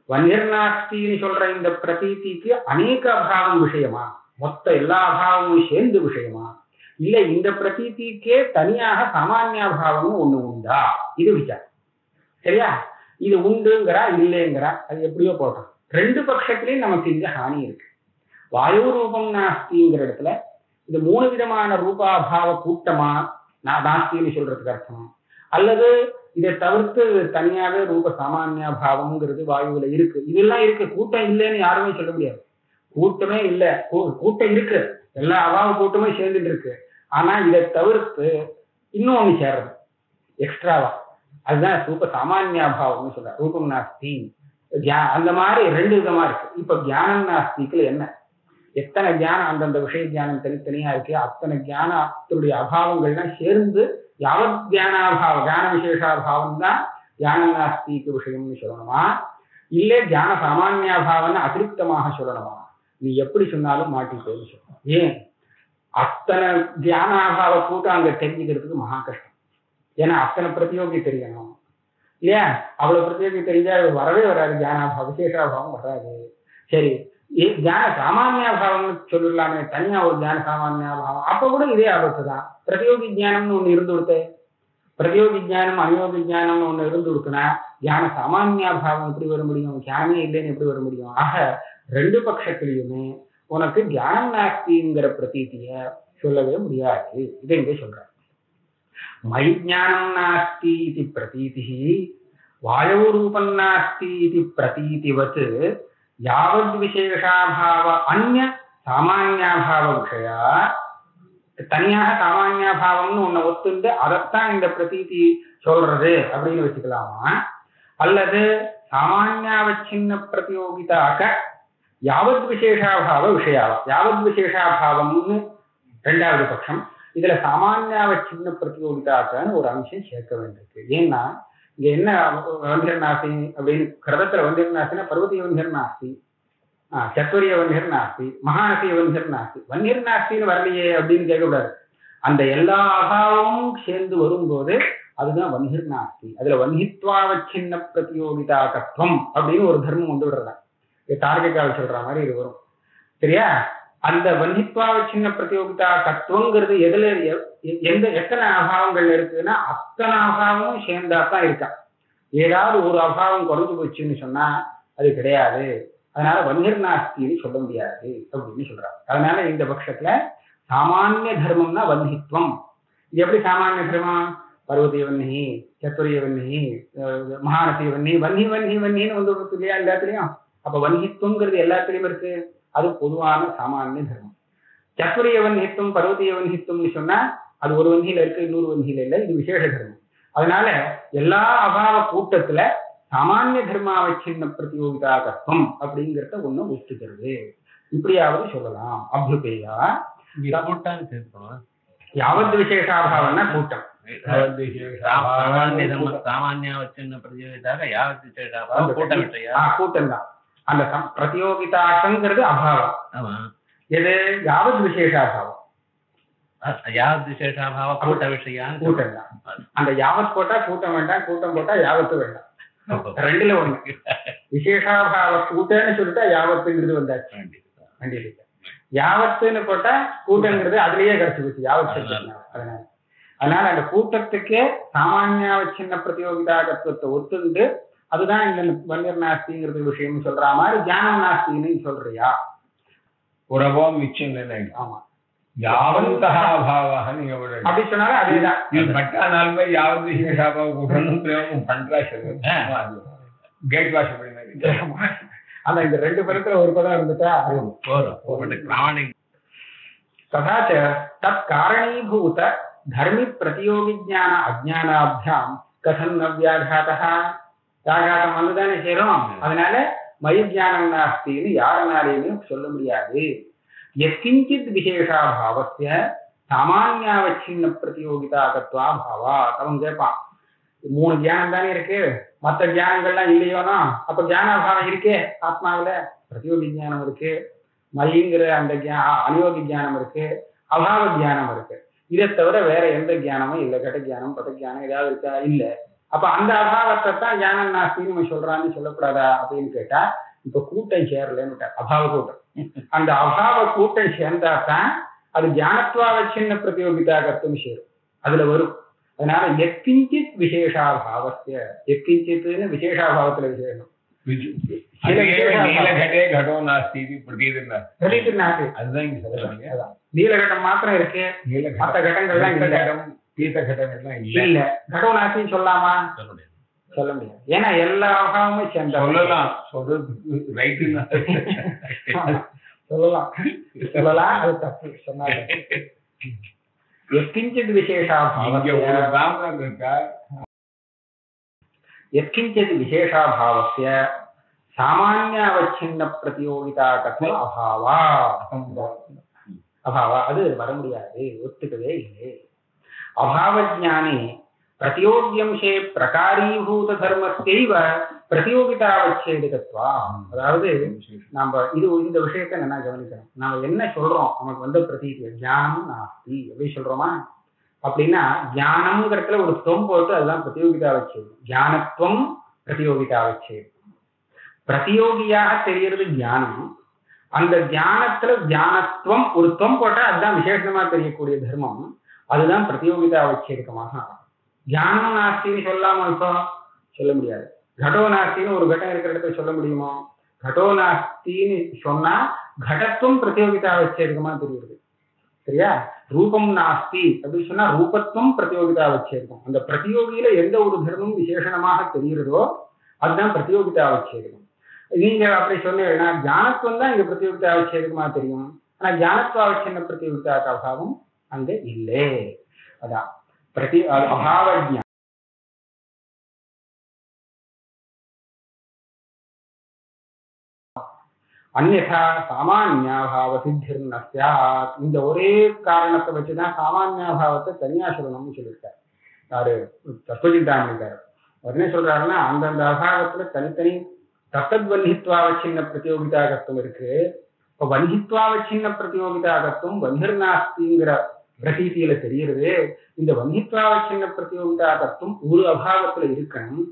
வன்னிர் நாஸ்தின்னு சொல்ற இந்த பிரதீதிக்கு அநேக அபாவம் விஷயமா, மொத்த எல்லா அபாவமும் சேர்ந்து விஷயமா, இல்ல இந்த பிரதீதிக்கே தனியாக சாமானியாபாவம்னு ஒண்ணு உண்டா? இது விசாரம். சரியா? இது உண்டுங்கிறா இல்லைங்கிறா, அது எப்படியோ போட்டோம். ரெண்டு பட்சத்திலையும் நமக்கு இங்க ஹானி இருக்கு. வாயு ரூபம் நாஸ்திங்கிற இடத்துல இந்த மூணு விதமான ரூபாபாவ கூட்டமா நாஸ்தின்னு சொல்றதுக்கு அர்த்தம், அல்லது இதை தவிர்த்து தனியாவே ரூப சாமானியாபாவம்ங்கிறது வாயுவில இருக்கு. இதெல்லாம் இருக்கு. கூட்டம் இல்லைன்னு யாருமே சொல்ல முடியாது. கூட்டமே இல்லை, கூட்டம் இருக்கு, எல்லா அபாவ கூட்டமே சேர்ந்துட்டு இருக்கு. ஆனா இதை தவிர்த்து இன்னும் ஒண்ணு சேர்றது எக்ஸ்ட்ராவா, அதுதான் ரூப சாமானியாபாவம்னு சொல்ற. ரூபம் நாஸ்தி அந்த மாதிரி ரெண்டு விதமா இருக்கு. இப்ப தியானம் நாஸ்திக்குல என்ன, எத்தனை தியானம் அந்தந்த விஷய தியானம் தனித்தனியா இருக்கு, அத்தனை தியானத்துடைய அபாவங்கள்லாம் சேர்ந்து யாவத் தியானாபாவம் தியான விசேஷாபாவம் தான் தியானம் நாஸ்திக்கு விஷயம்னு சொல்லணுமா, இல்ல தியான சாமானியாபாவம்னு அதிருப்தமாக சொல்லணுமா? நீ எப்படி சொன்னாலும் மாட்டிப்பேன்னு சொல்லணும். ஏன் அத்தனை தியானாபாவ கூட்டம் அங்க தெரிஞ்சுக்கிறதுக்கு மகா கஷ்டம். ஏன்னா அத்தனை பிரதியோகி தெரியணும் இல்லையா? அவ்வளவு பிரதியோகி தெரிஞ்சா வரவே வராது, தியானாபாவம் விசேஷாபாவம் வராது. சரி, தியான சாமானியாபாவம்னு சொல்லலாமே, தனியா ஒரு தியான சாமானியாபாவம், அப்ப கூட இதே ஆபத்து தான். பிரதியோகி ஜானம்னு ஒண்ணு இருந்து கொடுத்தே, பிரதியோகி ஜானம் அனுயோகி ஜானம்னு ஒண்ணு இருந்து கொடுத்தனா தியான சாமானியாபாவம் எப்படி வர முடியும்? தியானமே இல்லைன்னு எப்படி வர முடியும்? ஆக ரெண்டு பட்சத்திலையுமே உனக்கு தியானம் நாஸ்திங்கிற பிரதீதிய சொல்லவே முடியாது. இதை இங்கே சொல்ற. மயி ஞானம் நாஸ்தி இது பிரதீதி வாயு ரூபம் நாஸ்தி இது பிரதீதிவத் யாவத் விசேஷாபாவ அந்நிய சாமானியாபாவ விஷயா, தனியாக சாமானியாபாவம்னு ஒன்ன ஒத்துண்டு அதைத்தான் இந்த பிரதீதி சொல்றது அப்படின்னு வச்சுக்கலாமா? அல்லது சாமானியாவச்சின்ன பிரதியோகிதாக யாவத் விசேஷாபாவ விஷயாவா? யாவத் விசேஷாபாவம்னு ரெண்டாவது பட்சம். இதுல சாமானியாவச்சின்ன பிரதியோகிதாக்கன்னு ஒரு அம்சம் சேர்க்க வேண்டியிருக்கு. ஏன்னா இங்க என்ன வந்திர் நாஸ்தி அப்படின்னு கிரதத்துல வந்திர் நாஸ்தினா பர்வதிய வந்திர் நாஸ்தி, சத்வரிய வந்திர் நாஸ்தி, மகாநசிய வந்திர் நாஸ்தி. வன்னிர் நாஸ்தின்னு வரலையே அப்படின்னு கேட்கக்கூடாது. அந்த எல்லா அபாவமும் சேர்ந்து வரும்போது அதுதான் வன்னிர் நாஸ்தி. அதுல வன்னித்வாவச்சின்ன பிரதியோகிதாகத்துவம் அப்படின்னு ஒரு தர்மம் வந்து விடுறதான். தார்கிகால் சொல்ற மாதிரி இது வரும். சரியா? அந்த வன்னித்வாவச்சின்ன பிரதியோகிதா தத்துவங்கிறது எதுல எத்தனை அபாவங்கள் இருக்குன்னா அத்தனை அபாவமும் சேர்ந்தாதான் இருக்கா. ஏதாவது ஒரு அபாவம் குறைஞ்சு போச்சுன்னு சொன்னா அது கிடையாது. அதனால வன்னிர் நாஸ்தின்னு சொல்ல முடியாது அப்படின்னு சொல்றாங்க. அதனால இந்த பட்சத்துல சாமானிய தர்மம்னா வன்னித்வம். இது எப்படி சாமானிய தர்மம்? பர்வதிய வன்னி, சத்துரிய வன்னி, மகாநசிய வன்னி, வன்னி வன்னி வன்னின்னு வந்து விடுறது இல்லையா எல்லாத்துலயும்? அப்ப வன்னித்வங்கிறது எல்லாத்துலயும் இருக்கு. அது பொதுவான சாமானிய தர்மம். சத்துரிய வன்னித்துவம் பர்வதிய வன்னித்துவம்னு சொன்னா அது ஒரு வன்னியில இருக்கு, இன்னொரு வன்னியில இல்லை. இது விசேஷ தர்மம். அதனால எல்லா அபாவ கூட்டத்துல சாமானிய தர்மாவச்சின்ன பிரதியோகிதாகத்துவம் அப்படிங்கிறத ஒண்ணு ஒத்துக்கிறது. இப்படியாவது சொல்லலாம். அபியுபேயா யாவத் விசேஷாபாவம்னா கூட்டம். கூட்டம் தான். அந்த பிரதியோகிதாங்கிறது அபாவம். எது? யாவத் விசேஷாபாவம். யாவத் விசேஷாபாவ கூட்ட விஷயம் கூட்டம் தான். அந்த யாவத் போட்டா கூட்டம் வேண்டாம், கூட்டம் போட்டா யாவத்து வேண்டாம். ரெண்டுல ஒண்ணு. விசேஷாபாவ கூட்டம்னு சொல்லிட்டா யாவத்துங்கிறது வந்தாச்சு. யாவத்துன்னு போட்டா கூட்டங்கிறது அதுலயே கிடைச்சு போச்சு யாவத். அதனால அந்த கூட்டத்துக்கே சாமானியாவச்சின்ன பிரதியோகிதாகத்துவத்தை ஒத்துண்டு அதுதான் இந்த வன்னிர் நாஸ்திங்கிறது விஷயம் சொல்ற மாதிரி தியானம் நாஸ்தின்னு சொல்றியா? உறவோ மிச்சம் இல்லை. ஆமா, யாவந்தகாபாவாக நீங்க அப்படி சொன்னாலும் அதேதான். பட்டா நாளுமே யாவது விசேஷாபாவ கூட்டணும் பிரயோகம் பண்றா சொல்லுங்க. கேட் வாஷ் பண்ணி ஆனா இந்த ரெண்டு பதத்துல ஒரு பதம் இருந்துட்டா ததாச்ச தத் காரணீபூத தர்மி பிரதியோகி ஜான அஜ்ஞானாபியாம் கதம் ந வியாகாதா. வியாகாதம் வந்துதானே சேரும். அதனால மயி ஜானம் நாஸ்தின்னு யாரனாலையுமே சொல்ல முடியாது. எத்கிஞ்சித் விசேஷாபாவஸ்ய சாமானியாவச்சின்ன பிரதியோகிதாகத்வாபாவா. அவன் கேட்பான், மூணு தியானம் தானே இருக்கு, மற்ற தியானங்கள்லாம் இல்லையோனா? அப்ப தியானாபாவம் இருக்கே ஆத்மாவில, பிரதியோகி ஜானம் இருக்கு, மயிங்கிற அந்த அனுயோகி ஜானம் இருக்கு, அபாவ தியானம் இருக்கு. இதை தவிர வேற எந்த தியானமும் இல்லை. கட தியானம் பத தியானம் ஏதாவது இருக்கா? இல்ல. அப்ப அந்த அபாவத்தை தான் ஞானம் நாஸ்தின்னு நம்ம சொல்றான்னு சொல்லக்கூடாதா அப்படின்னு கேட்டா, இப்ப கூட்டம் சேரலன்னு அபாவ கூட்டம். அந்த அபாவ கூட்டம் சேர்ந்தாதான் அது ஞானத்வாவச்சின்ன பிரதியோகிதாகத்துவம் சேரும், அதுல வரும். அதனால எத்கிஞ்சித் விசேஷாபாவஸ்ய, எத்கிஞ்சித்னு விசேஷாபாவத்துல விசேஷம். நீலகட்டம் மாத்திரம் இருக்கு, மற்ற கட்டங்கள்லாம் இல்ல. கடோ நாஸ்தின்னு சொல்லாமா? சொல்ல முடியாது. ஏன்னா எல்லா அபாவமும் சேர்ந்த சொல்லலாம். சொல்லலாம், அது தப்பு சொன்னாங்க. எத்கிஞ்சித் விசேஷாபாவஸ்ய சாமானியாவச்சின்ன பிரதியோகிதாகத்வ அபாவா. அது வர முடியாது, ஒத்துக்கவே இல்லை. அபாவஜானே பிரதியோகியம்சே பிரகாரீபூத தர்மத்தைவ பிரதியோகிதாவச்சேதகத்வா. அதாவது நம்ம இந்த விஷயத்த நல்லா கவனிக்கணும். நம்ம என்ன சொல்றோம், நமக்கு வந்த பிரதீதி ஞானம் நாஸ்தி எப்படி சொல்றோமா? அப்படின்னா ஞானம்ங்கிறதுல ஒரு தொம் போட்டு அதுதான் பிரதியோகிதாவச்சேதம். ஞானத்துவம் பிரதியோகிதாவச்சேதம். பிரதியோகியாக தெரியறது ஞானம். அந்த ஞானத்துல ஞானத்துவம் ஒரு தொம் போட்டா அதுதான் விசேஷமா தெரியக்கூடிய தர்மம். அதுதான் பிரதியோகிதாவச்சேதகமாக. ஞானம் நாஸ்தின்னு சொல்லாம இப்போ சொல்ல முடியாது. கடோ நாஸ்தின்னு ஒரு கட்டம் இருக்கிற இடத்துல சொல்ல முடியுமோ? கடோ நாஸ்தின்னு சொன்னா கடத்துவம் பிரதியோகிதாவச்சேதகமா தெரியுது. சரியா? ரூபம் நாஸ்தி அப்படின்னு சொன்னா ரூபத்துவம் பிரதியோகிதாவச்சேதகம். அந்த பிரதியோகியில எந்த ஒரு தர்மம் விசேஷமாக தெரிகிறதோ அதுதான் பிரதியோகிதாவச்சேதகம். நீங்க அப்படி சொன்னீங்கன்னா ஞானத்துவம் தான் இங்க பிரதியோகிதாவச்சேதகமா தெரியும். ஆனா ஞானத்துவாவச்சின்ன பிரதியோகிதா அபாவம் அங்க இல்லை. அதான் அபாவஜ்ஞா. அந்யதா சாமான்யாபாவ சித்திர்ன ஸ்யாத். இந்த ஒரே காரணத்தை வச்சுதான் சாமான்யாபாவத்தை தனியா சொல்லணும்னு சொல்லியிருக்காரு. யாரு? தத்துவசிந்தாமணிக்காரர். அவர் என்ன சொல்றாருன்னா அந்தந்த அபாவத்துல தனித்தனி தத்தத்வன்னித்வாவச்சின்ன பிரதியோகிதாகத்துவம் இருக்கு. இப்ப வன்னித்வாவச்சின்ன பிரதியோகிதாகத்துவம் வன்னிர்நாஸ்திங்கிற பிரதீதியில தெரியுது. இந்த வன்னித்வாவச்சின்ன பிரதியோகிதாகத்துவம் ஒரு அபாவத்துல இருக்கணும்.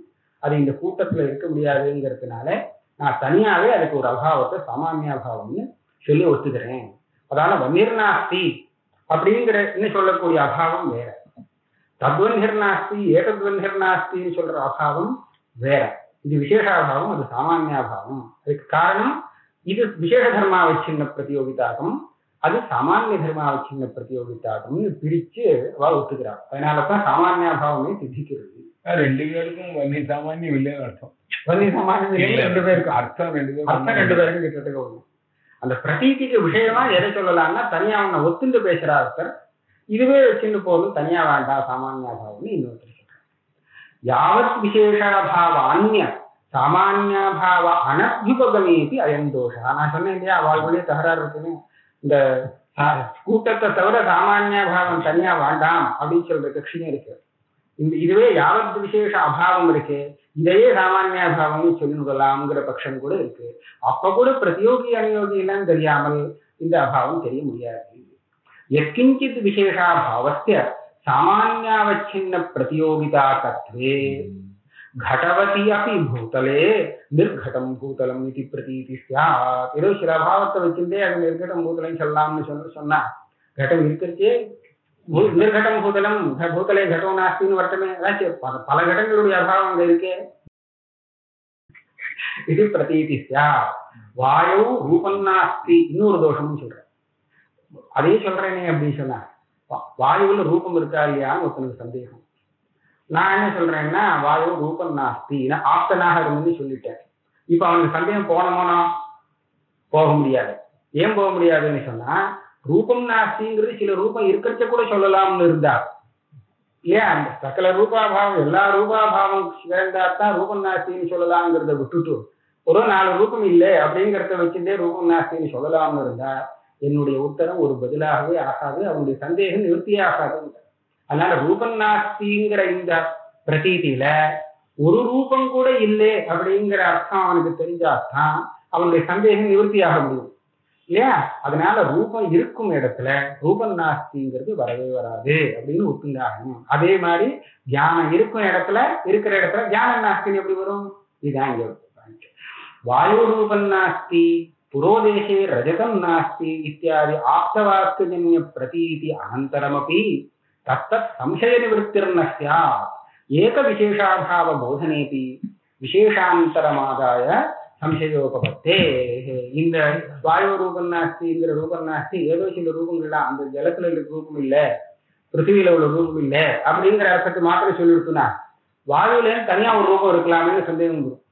அது இந்த கூட்டத்துல இருக்க முடியாதுங்கிறதுனால நான் தனியாவே அதுக்கு ஒரு அபாவத்தை சாமானியாபாவம்னு சொல்லி ஒத்துக்கிறேன். அதனால வன்னிர்நாஸ்தி அப்படிங்கிற சொல்லக்கூடிய அபாவம் வேற. தத்வன்னிர்நாஸ்தி ஏதத்வன்னிர்நாஸ்தின்னு சொல்ற அபாவம் வேற. இது விசேஷாபாவம், அது சாமானியாபாவம். அதுக்கு காரணம் இது விசேஷ தர்மாவச்சின்ன பிரதியோகிதாகம், அது சாமானிய தர்மாவச்சின்ன பிரதியோகிதாகம்னு பிரிச்சு அவ ஒத்துக்கிறார். அதனாலதான் சாமானியாபாவமே சித்திக்கிறது. ரெண்டு பேருக்கும் வன்னி சாமானியம் இல்லைன்னு அர்த்தம். வன்னி சாமானியம் ரெண்டு பேருக்கும் அர்த்தம் ரெண்டு பேருக்கும் கிட்டத்தட்ட ஒண்ணு. அந்த பிரதீதிக்கு விஷயமா எதை சொல்லலாம்னா தனியா அவனை ஒத்துண்டு பேசுறா ஒருத்தர், இதுவே வச்சுட்டு போதும் தனியா வேண்டாம் சாமானியாபாவம்னு இன்னொருத்தர் சொல்றார். யாவத் விசேஷாபாவ அந்நிய சாமானியாபாவ அனத்யுபகமேபி அயந்தோஷா. நான் சொன்னேன் இல்லையா அவளுடைய தகராறு இருக்குன்னு. இந்த கூட்டத்தை தவிர சாமானியாபாவம் தனியா வேண்டாம் அப்படின்னு சொல்ற கட்சியும் இருக்கு. இதுவே யாவத் விசேஷ அபாவம் இருக்கு, இதையே சாமானியாபாவம்னு சொல்லிவிடலாம்ங்கிற பட்சம் கூட இருக்கு. அப்ப கூட பிரதியோகி அனுயோகி எல்லாம் தெரியாமல் இந்த அபாவம் தெரிய முடியாது. எத்கிஞ்சித் விசேஷாபாவஸ்ய சாமானியாவச்சின்ன பிரதியோகிதா தத்வே घटवती अपि भूतले निर्घटम भूतलम इति प्रतीति स्यात्. ஏதோ சில அபாவத்தை வச்சுட்டே அது நிர்கடம் பூதலம் சொல்லலாம்னு சொன்னா घटம் இருக்கிறதே निर्घटम भूतलम भूतले घटो नास्तिன்னு வரட்டமே. பல கடங்களுடைய அபாவம் அங்க இருக்கே. இது பிரதீதி ஸ்யாத். வாயு ரூபம் நாஸ்தி இன்னொரு தோஷம்னு சொல்றேன். அதே சொல்றேனே அப்படின்னு சொன்னா வாயுவில் ரூபம் இருக்கா இல்லையான்னு ஒருத்தனுக்கு சந்தேகம். நான் என்ன சொல்றேன்னா வாயு ரூபம் நாஸ்தி ஆப்தனாக இருந்துன்னு சொல்லிட்டேன். இப்ப அவனுக்கு சந்தேகம் போனோமோனா போக முடியாது. ஏன் போக முடியாதுன்னு சொன்னா ரூபம் நாஸ்திங்கிறது சில ரூபம் இருக்கிறச்ச கூட சொல்லலாம்னு இருந்தா ஏன் அந்த சகல ரூபாபாவம் எல்லா ரூபாபாவம் சேர்ந்தாத்தான் ரூபம் நாஸ்தின்னு சொல்லலாம்ங்கிறத விட்டுட்டு ஒரு 4 ரூபம் இல்லை அப்படிங்கிறத வச்சுட்டே ரூபம் நாஸ்தின்னு சொல்லலாம்னு இருந்தா என்னுடைய உத்தரம் ஒரு பதிலாகவே ஆகாது, அவனுடைய சந்தேகம் நிவர்த்தியே ஆகாது. அதனால ரூபம் நாஸ்திங்கிற இந்த பிரதீதியில ஒரு ரூபம் கூட இல்லை அப்படிங்கிற அர்த்தம் அவனுக்கு தெரிஞ்சாதான் அவனுடைய சந்தேகம் நிவர்த்தியாக முடியும் இல்லையா? அதனால ரூபம் இருக்கும் இடத்துல ரூபம் நாஸ்திங்கிறது வரவே வராது அப்படின்னு ஒத்துண்டாகணும். அதே மாதிரி தியானம் இருக்கும் இடத்துல இருக்கிற இடத்துல தியான நாஸ்தின்னு எப்படி வரும்? இதுதான் இங்க வாயு ரூபம் நாஸ்தி புரோதேசே ரஜதம் நாஸ்தி இத்தியாதி ஆப்தவாஸ்துஜன்ய பிரதீதி அனந்தரமபி தத்தத் சம்சய நிவர்த்திர்ன ஸ்யாத். ஏக விசேஷாபாவ போதனேபி விசேஷாந்தரமாதாய சம்சயோபபத்தே. இந்த வாயு ரூபம் நாஸ்திங்கிற ரூபம் நாஸ்தி ஏதோ சில ரூபங்கள்லாம் அந்த ஜலத்துல இருக்க ரூபம் இல்லை, பிருத்திவியில உள்ள ரூபம் இல்லை அப்படிங்கிற அர்த்தத்தை மாத்திரம் சொல்லிவிட்டுனா வாயுல தனியா ஒரு ரூபம் இருக்கலாம்னு சந்தேகம் வரும்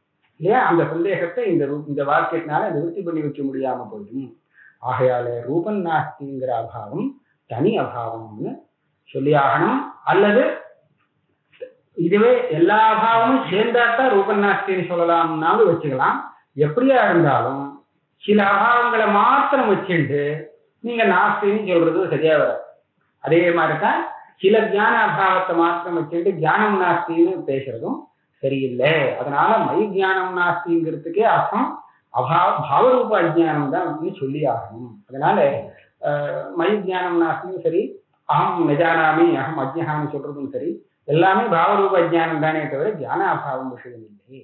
இல்லையா? அந்த சந்தேகத்தை இந்த வாக்கியத்தினால நிவர்த்தி பண்ணி வைக்க முடியாம போயிடும். ஆகையால ரூபம் நாஸ்திங்கிற அபாவம் தனி அபாவம்னு சொல்லி ஆகணும். அல்லது இதுவே எல்லா அபாவமும் சேர்ந்தாத்தான் ரூபம் நாஸ்தின்னு சொல்லலாம்னாலும் வச்சுக்கலாம். எப்படியா இருந்தாலும் சில அபாவங்களை மாத்திரம் வச்சுட்டு நீங்க நாஸ்தின்னு சொல்றது சரியா வராது. அதே மாதிரிதான் சில ஞான அபாவத்தை மாத்திரம் வச்சுட்டு ஞானம் நாஸ்தின்னு பேசுறதும் சரியில்லை. அதனால மயி ஞானம் நாஸ்திங்கிறதுக்கே அர்த்தம் பாவரூப அஜ்ஞானம் தான் அப்படின்னு சொல்லி ஆகணும். அதனால மயி ஞானம் நாஸ்தியும் சரி, அகம் நஜானாமி அகம் அஜ்ஞான்னு சொல்றதும் சரி, எல்லாமே பாவரூப அஜ்ஞானம் தானே தவிர ஞான அபாவம் விஷயம் இல்லை.